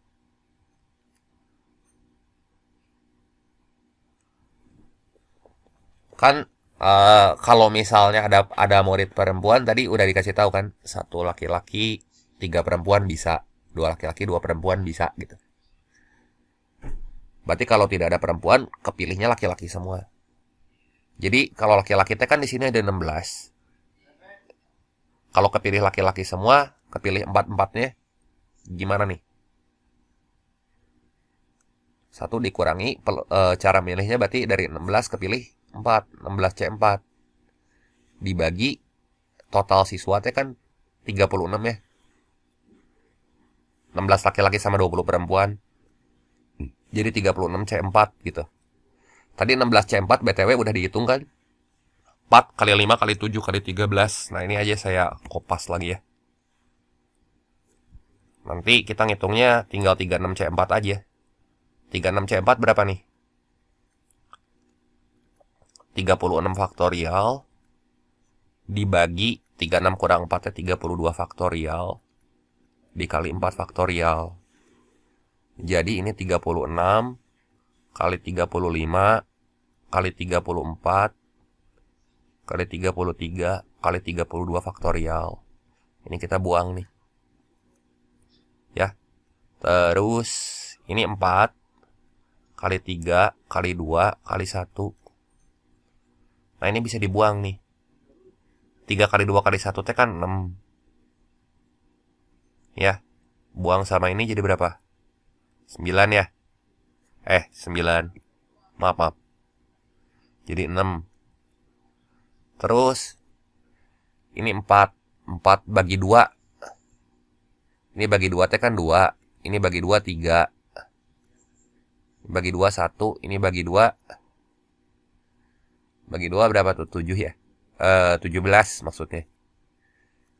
Kan kalau misalnya ada murid perempuan tadi udah dikasih tahu kan, 1 laki-laki 3 perempuan bisa, 2 laki-laki 2 perempuan bisa gitu. Berarti kalau tidak ada perempuan kepilihnya laki-laki semua. Jadi kalau laki-laki teh kan di sini ada 16. Kalau kepilih laki-laki semua, kepilih 4-4-nya gimana nih? 1 dikurangi cara milihnya berarti dari 16 kepilih 4, 16C4 dibagi total siswa teh kan 36 ya. 16 laki-laki sama 20 perempuan. Jadi 36C4 gitu. Tadi 16C4 BTW udah dihitung kan? 4 kali 5 kali 7 kali 13. Nah, ini aja saya kopas lagi ya. Nanti kita ngitungnya tinggal 36C4 aja. 36C4 berapa nih? 36 faktorial dibagi 36 kurang 4 32 faktorial dikali 4 faktorial. Jadi ini 36 kali 35 kali 34 kali 33 kali 32 faktorial. Ini kita buang nih. Ya. Terus ini 4 kali 3 kali 2 kali 1. Nah, ini bisa dibuang nih. 3 kali 2 kali 1 teh kan 6. Ya. Buang sama ini jadi berapa? 9 ya. 9. Maaf. Jadi 6. Terus ini 4. 4 bagi 2. Ini bagi 2 teh kan 2. Ini bagi 2 3. Bagi 2 1. Ini bagi 2. Bagi 2 berapa tuh? 7 ya? 17 maksudnya.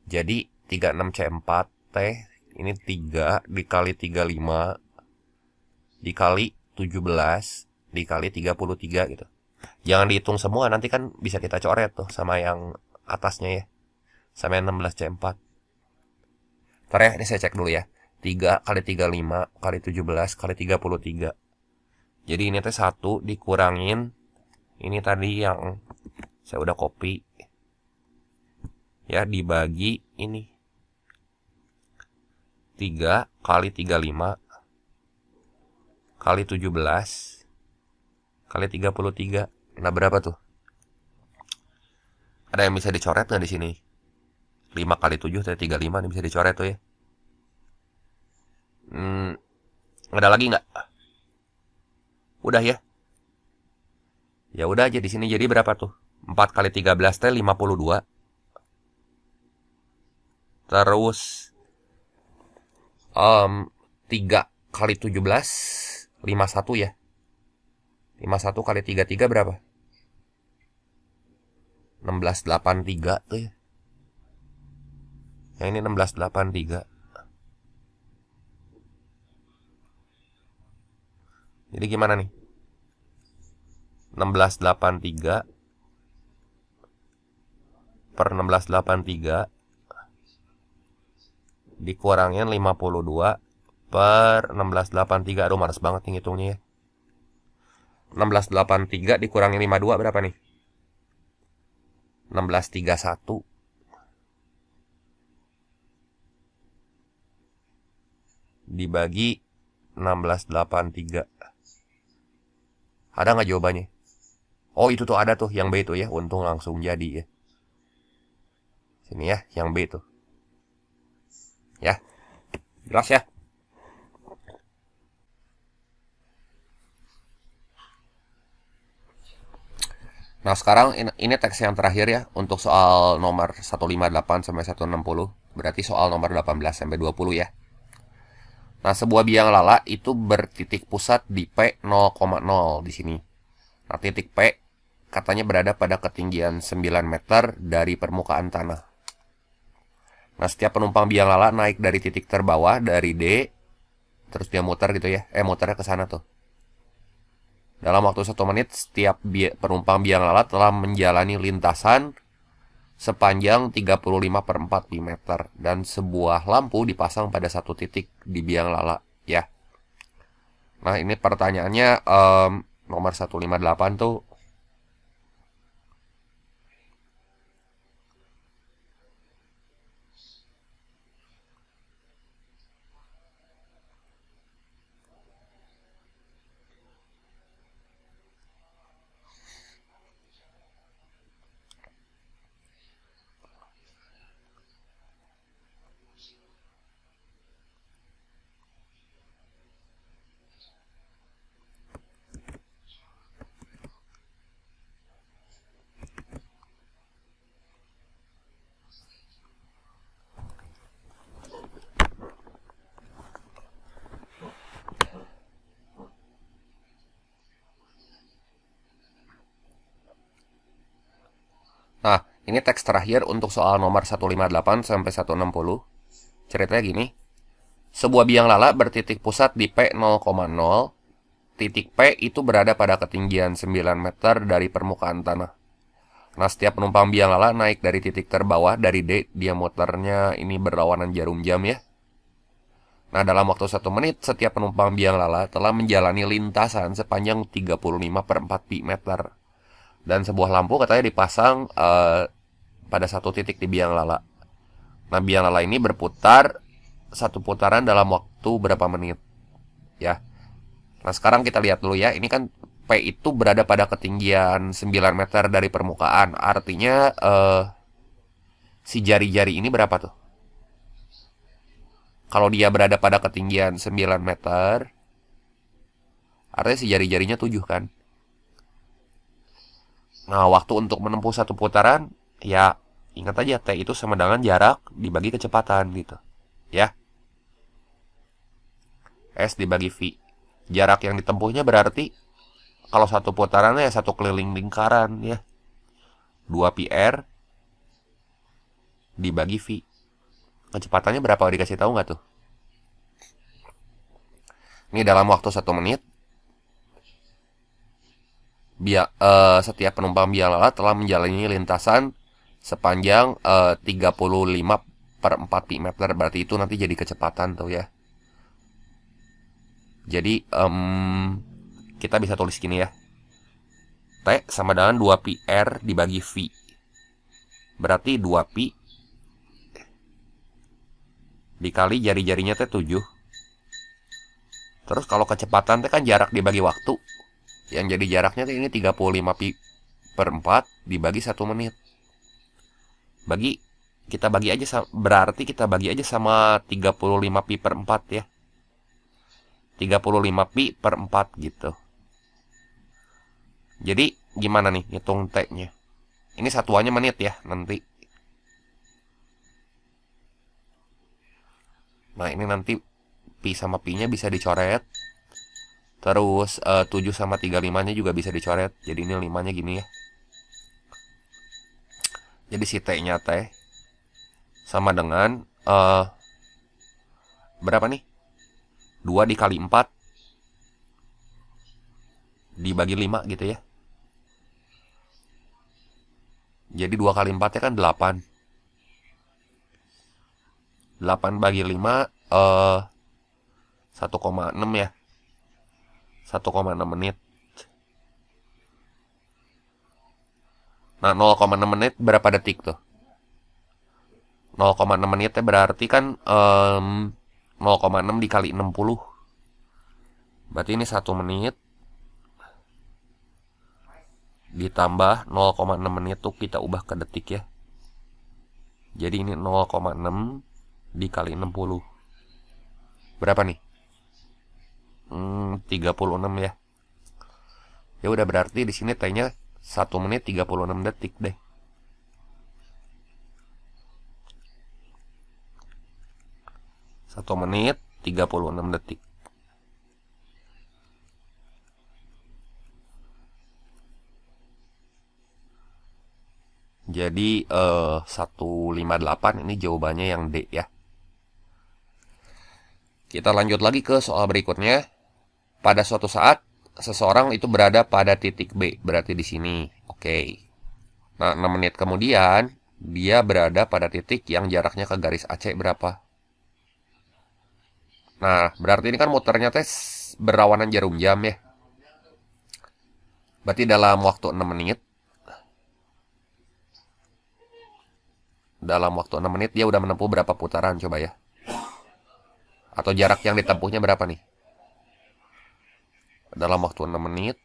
Jadi 36C4 teh ini 3 dikali 35 dikali 17 dikali 33 gitu. Jangan dihitung semua, nanti kan bisa kita coret tuh sama yang atasnya ya. Sama yang 16C4. Ntar ya, ini saya cek dulu ya. 3 kali 35 kali 17 kali 33. Jadi ini teh 1 dikurangin. Ini tadi yang saya udah copy. Ya, dibagi ini. 3 kali 35 kali 17 kali 33. Nah, berapa tuh? Ada yang bisa dicoret nggak di sini? 5 kali 7 tadi 35 nih, bisa dicoret tuh ya. Ada lagi nggak? Udah ya? Ya udah aja di sini jadi berapa tuh? 4 kali 13 teh 52. Terus 3 kali 17 51 ya. 51 kali 33 berapa? 1683 tuh ya. Yang ini 1683. Jadi gimana nih? 1683 per 1683 dikurangin 52 per 1683. Aduh, males banget nih ngitungnya ya. 1683 dikurangi 52 berapa nih? 1631 dibagi 1683. Ada nggak jawabannya? Oh, itu tuh ada tuh yang B itu ya. Untung langsung jadi ya. Sini ya, yang B tuh. Ya, jelas ya. Nah, sekarang ini teks yang terakhir ya untuk soal nomor 158 sampai 160. Berarti soal nomor 18 sampai 20 ya. Nah, sebuah biang lala itu bertitik pusat di P 0,0 di sini. Nah, titik P katanya berada pada ketinggian 9 meter dari permukaan tanah. Nah, setiap penumpang biang lala naik dari titik terbawah dari D, terus dia muter gitu ya. Muternya ke sana tuh. Dalam waktu 1 menit, setiap penumpang biang lala telah menjalani lintasan sepanjang 35/4 meter. Dan sebuah lampu dipasang pada satu titik di biang lala ya. Nah, ini pertanyaannya nomor 158 tuh. Nah, ini teks terakhir untuk soal nomor 158 sampai 160. Ceritanya gini. Sebuah biang lala bertitik pusat di P 0,0. Titik P itu berada pada ketinggian 9 meter dari permukaan tanah. Nah, setiap penumpang biang lala naik dari titik terbawah dari D, dia muternya ini berlawanan jarum jam ya. Nah, dalam waktu 1 menit, setiap penumpang biang lala telah menjalani lintasan sepanjang 35/4 meter. Dan sebuah lampu katanya dipasang pada satu titik di biang lala. Nah, biang lala ini berputar satu putaran dalam waktu berapa menit ya. Nah, sekarang kita lihat dulu ya. Ini kan P itu berada pada ketinggian 9 meter dari permukaan. Artinya si jari-jari ini berapa tuh? Kalau dia berada pada ketinggian 9 meter, artinya si jari-jarinya 7 kan. Nah, waktu untuk menempuh satu putaran, ya ingat aja T itu sama dengan jarak dibagi kecepatan gitu. Ya. S dibagi V. Jarak yang ditempuhnya berarti kalau satu putarannya ya satu keliling lingkaran ya. 2πr dibagi V. Kecepatannya berapa dikasih tahu nggak tuh? Ini dalam waktu 1 menit. Setiap penumpang biang lala telah menjalani lintasan sepanjang 35/4 meter. Berarti itu nanti jadi kecepatan tuh ya. Jadi kita bisa tulis gini ya. T sama dengan 2πr dibagi V. Berarti 2π dikali jari-jarinya T 7. Terus kalau kecepatan T kan jarak dibagi waktu. Yang jadi jaraknya ini 35π/4 dibagi 1 menit. Kita bagi aja, berarti kita bagi aja sama 35π/4 ya. 35π/4 gitu. Jadi gimana nih hitung T-nya? Ini satuannya menit ya nanti. Nah ini nanti pi sama pi-nya bisa dicoret. Terus 7 sama 35-nya juga bisa dicoret. Jadi ini 5-nya gini ya. Jadi si T-nya teh sama dengan berapa nih? 2 dikali 4 dibagi 5 gitu ya. Jadi 2 kali 4 nya kan 8. 8 bagi 5 1,6 ya. 1,6 menit. Nah 0,6 menit berapa detik tuh? 0,6 menitnya berarti kan 0,6 dikali 60. Berarti ini 1 menit ditambah 0,6 menit tuh kita ubah ke detik ya. Jadi ini 0,6 dikali 60. Berapa nih? 36 ya. Ya udah berarti di sini T-nya 1 menit 36 detik deh. Satu menit 36 detik. Jadi 158 ini jawabannya yang D ya. Kita lanjut lagi ke soal berikutnya. Pada suatu saat seseorang itu berada pada titik B, berarti di sini. Oke. Nah, 6 menit kemudian dia berada pada titik yang jaraknya ke garis AC berapa? Nah, berarti ini kan muternya tes berlawanan jarum jam ya. Berarti dalam waktu 6 menit. Dalam waktu 6 menit dia udah menempuh berapa putaran coba ya. Atau jarak yang ditempuhnya berapa nih? Dalam waktu 6 menit.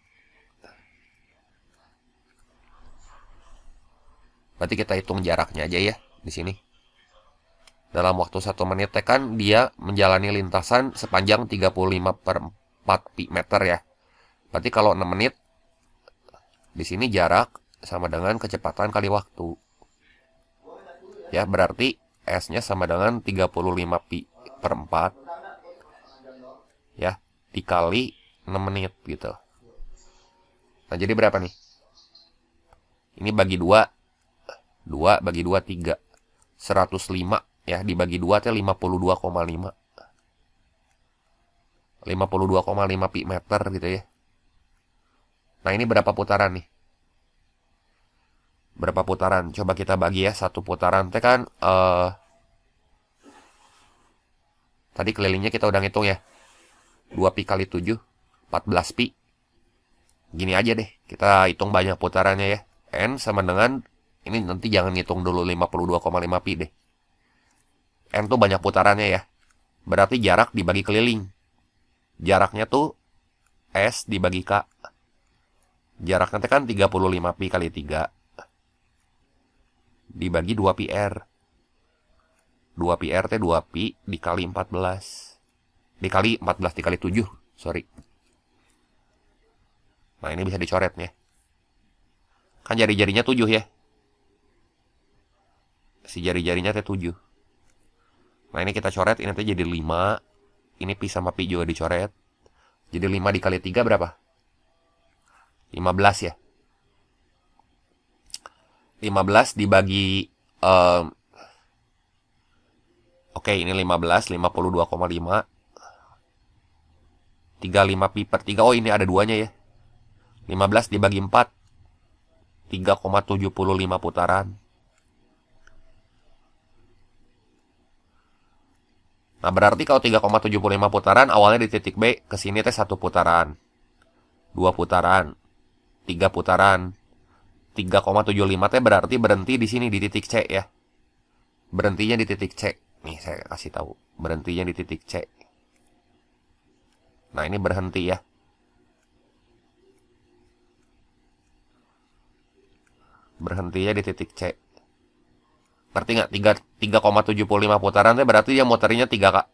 Berarti kita hitung jaraknya aja ya di sini. Dalam waktu 1 menit kan dia menjalani lintasan sepanjang 35/4 pi meter ya. Berarti kalau 6 menit di sini jarak sama dengan kecepatan kali waktu. Ya, berarti S-nya sama dengan 35 pi per 4. Ya, dikali 6 menit gitu. Nah, jadi berapa nih? Ini bagi 2. 2 bagi 2 3. 105 ya, dibagi 2 teh 52,5. 52,5 pi meter gitu ya. Nah, ini berapa putaran nih? Berapa putaran? Coba kita bagi ya. Satu putaran teh kan tadi kelilingnya kita udah ngitung ya. 2 pi kali 7 14 pi. Gini aja deh, kita hitung banyak putarannya ya. N sama dengan, ini nanti jangan ngitung dulu 52,5 pi deh. N tuh banyak putarannya ya. Berarti jarak dibagi keliling. Jaraknya tuh S dibagi K. Jaraknya kan 35 pi kali 3. Dibagi 2 pi R. 2 pi R teh 2 pi dikali 14. Dikali 14 dikali 7. Sorry. Nah ini bisa dicoret ya. Kan jari-jarinya 7 ya. Si jari-jarinya teh 7. Nah ini kita coret, ini teh jadi 5. Ini pi sama pi juga dicoret. Jadi 5 dikali 3 berapa? 15 ya. 15 dibagi oke, ini 15, 52,5. 35 pi per 3. Oh, ini ada duanya ya. 15 dibagi 4. 3,75 putaran. Nah, berarti kalau 3,75 putaran awalnya di titik B, ke sini teh 1 putaran. 2 putaran. 3 putaran. 3,75 teh berarti berhenti di sini di titik C ya. Berhentinya di titik C. Nih saya kasih tahu, berhentinya di titik C. Nah, ini berhenti ya. Berhentinya di titik C. Ngerti nggak? 3,75 putaran teh berarti dia muterinya 3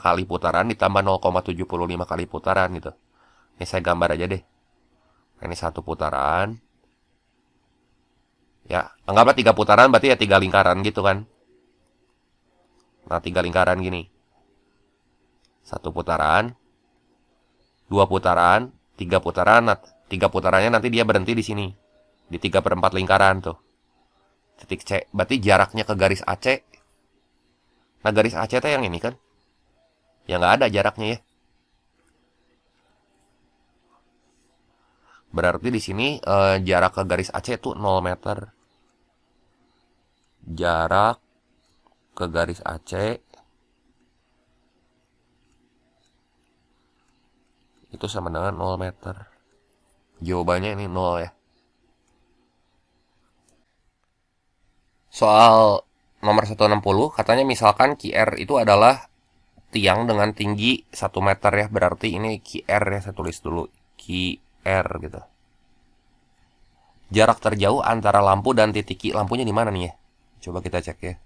kali putaran ditambah 0,75 kali putaran gitu. Ini saya gambar aja deh. Nah, ini 1 putaran. Ya, anggaplah 3 putaran berarti ya 3 lingkaran gitu kan. Nah, 3 lingkaran gini. 1 putaran, 2 putaran, 3 putaran. Nah, 3 putarannya nanti dia berhenti di sini. Di 3/4 lingkaran tuh. Titik C. Berarti jaraknya ke garis AC. Nah, garis AC itu yang ini kan? Ya nggak ada jaraknya ya. Berarti di sini jarak ke garis AC itu 0 meter. Jarak ke garis AC itu sama dengan 0 meter. Jawabannya ini 0 ya. Soal nomor 160 katanya misalkan QR itu adalah tiang dengan tinggi 1 meter ya. Berarti ini QR ya, saya tulis dulu. QR gitu. Jarak terjauh antara lampu dan titik Q. Lampunya di mana nih ya? Coba kita cek ya.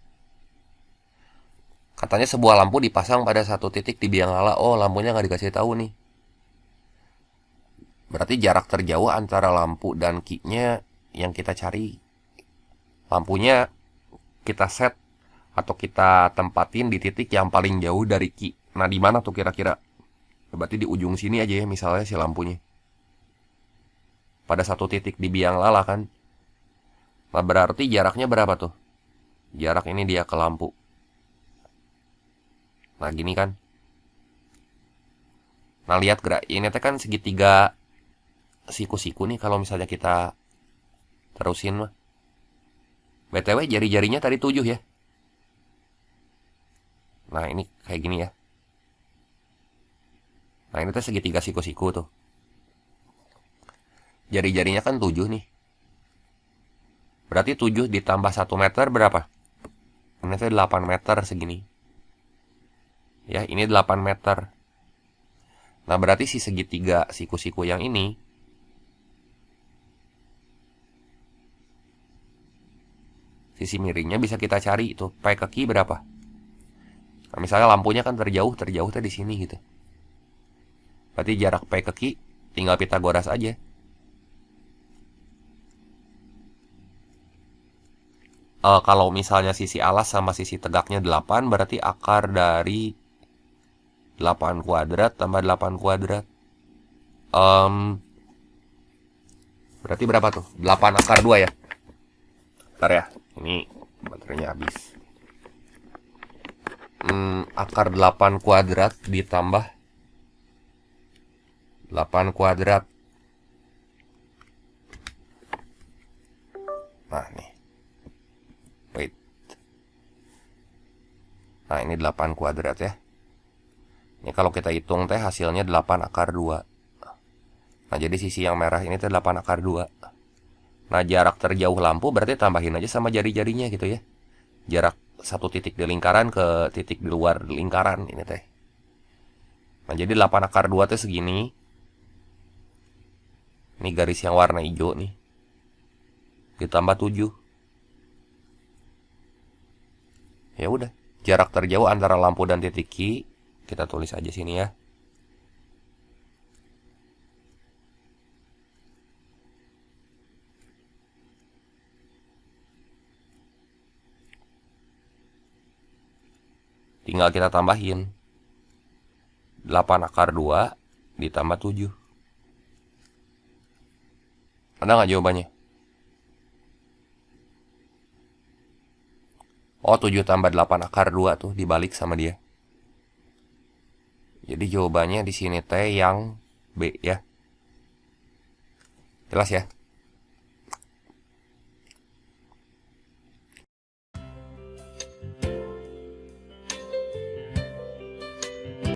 Katanya sebuah lampu dipasang pada satu titik di biang lala. Oh, lampunya nggak dikasih tahu nih. Berarti jarak terjauh antara lampu dan Q-nya yang kita cari. Lampunya kita set atau kita tempatin di titik yang paling jauh dari Q. Nah, di mana tuh kira-kira? Berarti di ujung sini aja ya misalnya si lampunya. Pada satu titik di biang lala kan. Nah, berarti jaraknya berapa tuh? Jarak ini dia ke lampu. Nah, gini kan. Nah, lihat gerak. Ini kan segitiga siku-siku nih kalau misalnya kita terusin mah. BTW jari-jarinya tadi 7 ya. Nah, ini kayak gini ya. Nah, ini tuh segitiga siku-siku tuh. Jari-jarinya kan 7 nih. Berarti 7 ditambah 1 meter berapa? Ini tuh 8 meter segini. Ya, ini 8 meter. Nah, berarti si segitiga siku-siku yang ini sisi miringnya bisa kita cari itu. P ke Q berapa? Nah, misalnya lampunya kan terjauh tuh di sini gitu. Berarti jarak P ke Q tinggal Pitagoras aja. Kalau misalnya sisi alas sama sisi tegaknya 8, berarti akar dari 8 kuadrat tambah 8 kuadrat. Berarti berapa tuh? 8 akar 2 ya? Bentar ya, ini baterainya habis. Akar 8 kuadrat ditambah 8 kuadrat. Nah, nih. Wait. Nah, ini 8 kuadrat ya. Ini kalau kita hitung teh hasilnya 8 akar 2. Nah, jadi sisi yang merah ini teh 8 akar 2. Nah, jarak terjauh lampu berarti tambahin aja sama jari-jarinya gitu ya. Jarak satu titik di lingkaran ke titik di luar lingkaran ini teh. Nah, jadi 8 akar 2 teh segini. Ini garis yang warna hijau nih. Ditambah 7. Ya udah, jarak terjauh antara lampu dan titik Q kita tulis aja sini ya. Tinggal kita tambahin 8 akar 2 ditambah 7. Ada nggak jawabannya? Oh, 7 tambah 8 akar 2 tuh dibalik sama dia. Jadi jawabannya di sini T yang B ya. Jelas ya?